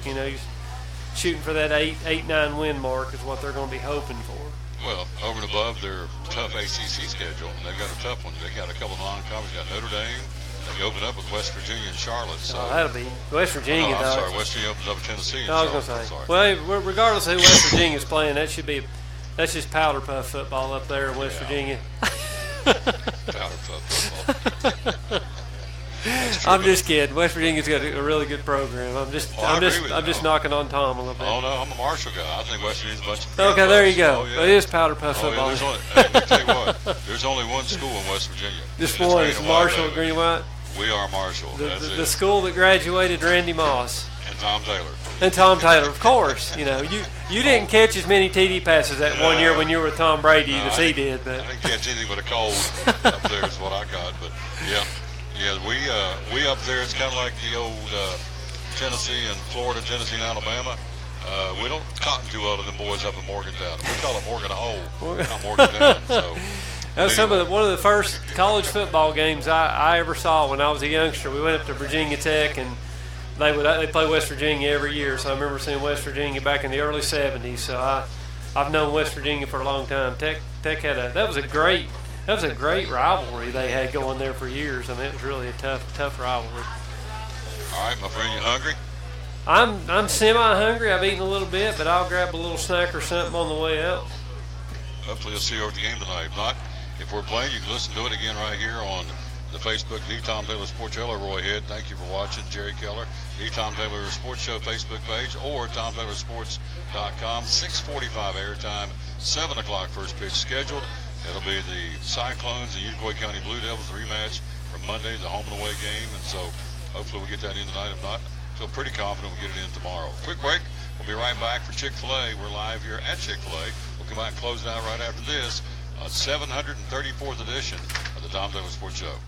Shooting for that 8-9 win mark is what they're going to be hoping for. Well, over and above their tough ACC schedule, they've got a tough one. They got a couple of non-conference. They got Notre Dame. They open up with West Virginia and Charlotte. So that'll be West Virginia. I'm sorry, West Virginia opens up with Tennessee. And I was going to say. Well, regardless of who West Virginia's playing, that's just powder puff football up there in West Virginia. Powder puff football. I'm just kidding. West Virginia's got a really good program. I'm just knocking on Tom a little bit. Oh no, I'm a Marshall guy. I think West Virginia's a bunch of okay, there you go. Oh, yeah. It is powder puff football. Yeah, let me tell you what. There's only one school in West Virginia. Just one. It's Marshall, Green and White. We are Marshall. The school that graduated Randy Moss. And Tom Taylor. And Tom Taylor, of course. You didn't catch as many TD passes that one year when you were with Tom Brady as he did. But I didn't catch anything but a cold up there is what I got. But yeah, we up there. It's kind of like the old Tennessee and Florida, Tennessee and Alabama. We don't cotton too well to them boys up in Morgantown. We call it Morgan Hole, not Morgantown. So. That was one of the first college football games I ever saw when I was a youngster. We went up to Virginia Tech, and they play West Virginia every year. So I remember seeing West Virginia back in the early '70s. So I've known West Virginia for a long time. Tech had that was a great rivalry they had going there for years. I mean, it was really a tough rivalry. All right, my friend, you hungry? I'm semi-hungry. I've eaten a little bit, but I'll grab a little snack or something on the way out. Hopefully you'll see you over the game tonight. If not, if we're playing, you can listen to it again right here on the Facebook, The Tom Taylor Sports Show. Roy Head, thank you for watching. Jerry Keller, The Tom Taylor Sports Show Facebook page, or TomTaylorSports.com. 6:45 airtime, 7 o'clock first pitch scheduled. It'll be the Cyclones and Unicoi County Blue Devils rematch from Monday, the home and away game. And so hopefully we'll get that in tonight. If not, feel pretty confident we'll get it in tomorrow. Quick break. We'll be right back for Chick-Fil-A. We're live here at Chick-Fil-A. We'll come back and close it out right after this. 734th edition of the Tom Taylor Sports Show.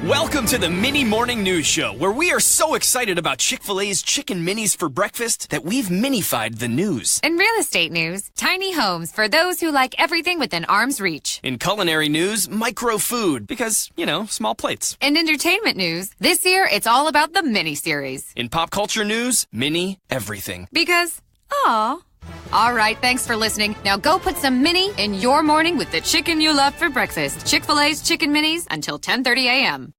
Welcome to the Mini Morning News Show, where we are so excited about Chick-fil-A's Chicken Minis for breakfast that we've minified the news. In real estate news, tiny homes for those who like everything within arm's reach. In culinary news, micro food, because, small plates. In entertainment news, this year it's all about the mini series. In pop culture news, mini everything. Because, aw. All right, thanks for listening. Now go put some mini in your morning with the chicken you love for breakfast. Chick-fil-A's Chicken Minis until 10:30 a.m.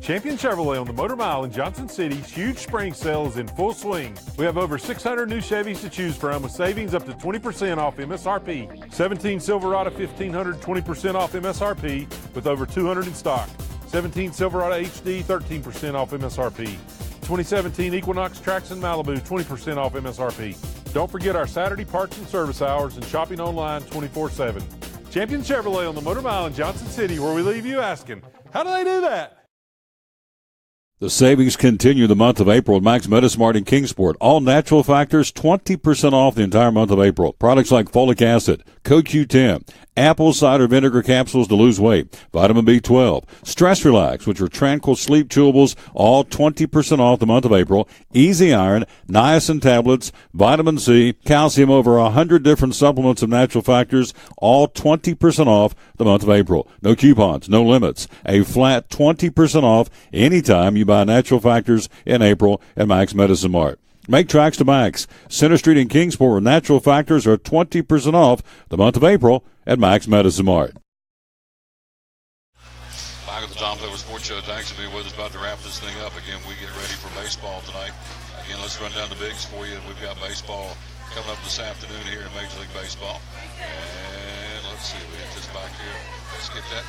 Champion Chevrolet on the Motor Mile in Johnson City's huge spring sale is in full swing. We have over 600 new Chevys to choose from with savings up to 20% off MSRP. 17 Silverado 1500, 20% off MSRP with over 200 in stock. 17 Silverado HD, 13% off MSRP. 2017 Equinox Trax and Malibu, 20% off MSRP. Don't forget our Saturday parts and service hours and shopping online 24/7. Champion Chevrolet on the Motor Mile in Johnson City, where we leave you asking, how do they do that? The savings continue the month of April at Max Medicine in Kingsport. All natural factors, 20% off the entire month of April. Products like folic acid, CoQ10, apple cider vinegar capsules to lose weight, vitamin B12, Stress Relax, which are tranquil sleep chewables, all 20% off the month of April. Easy Iron, niacin tablets, vitamin C, calcium, over 100 different supplements of natural factors, all 20% off the month of April. No coupons, no limits. A flat 20% off anytime you buy natural factors in April at Max Medicine Mart. Make tracks to Max. Center Street in Kingsport, where natural factors are 20% off the month of April at Max Medicine Mart. Back at the Tom Taylor Sports Show. Thanks for being with us. About to wrap this thing up. Again, we get ready for baseball tonight. Again, let's run down the bigs for you. We've got baseball coming up this afternoon here in Major League Baseball. And let's see, we hit this back here. Let's get that.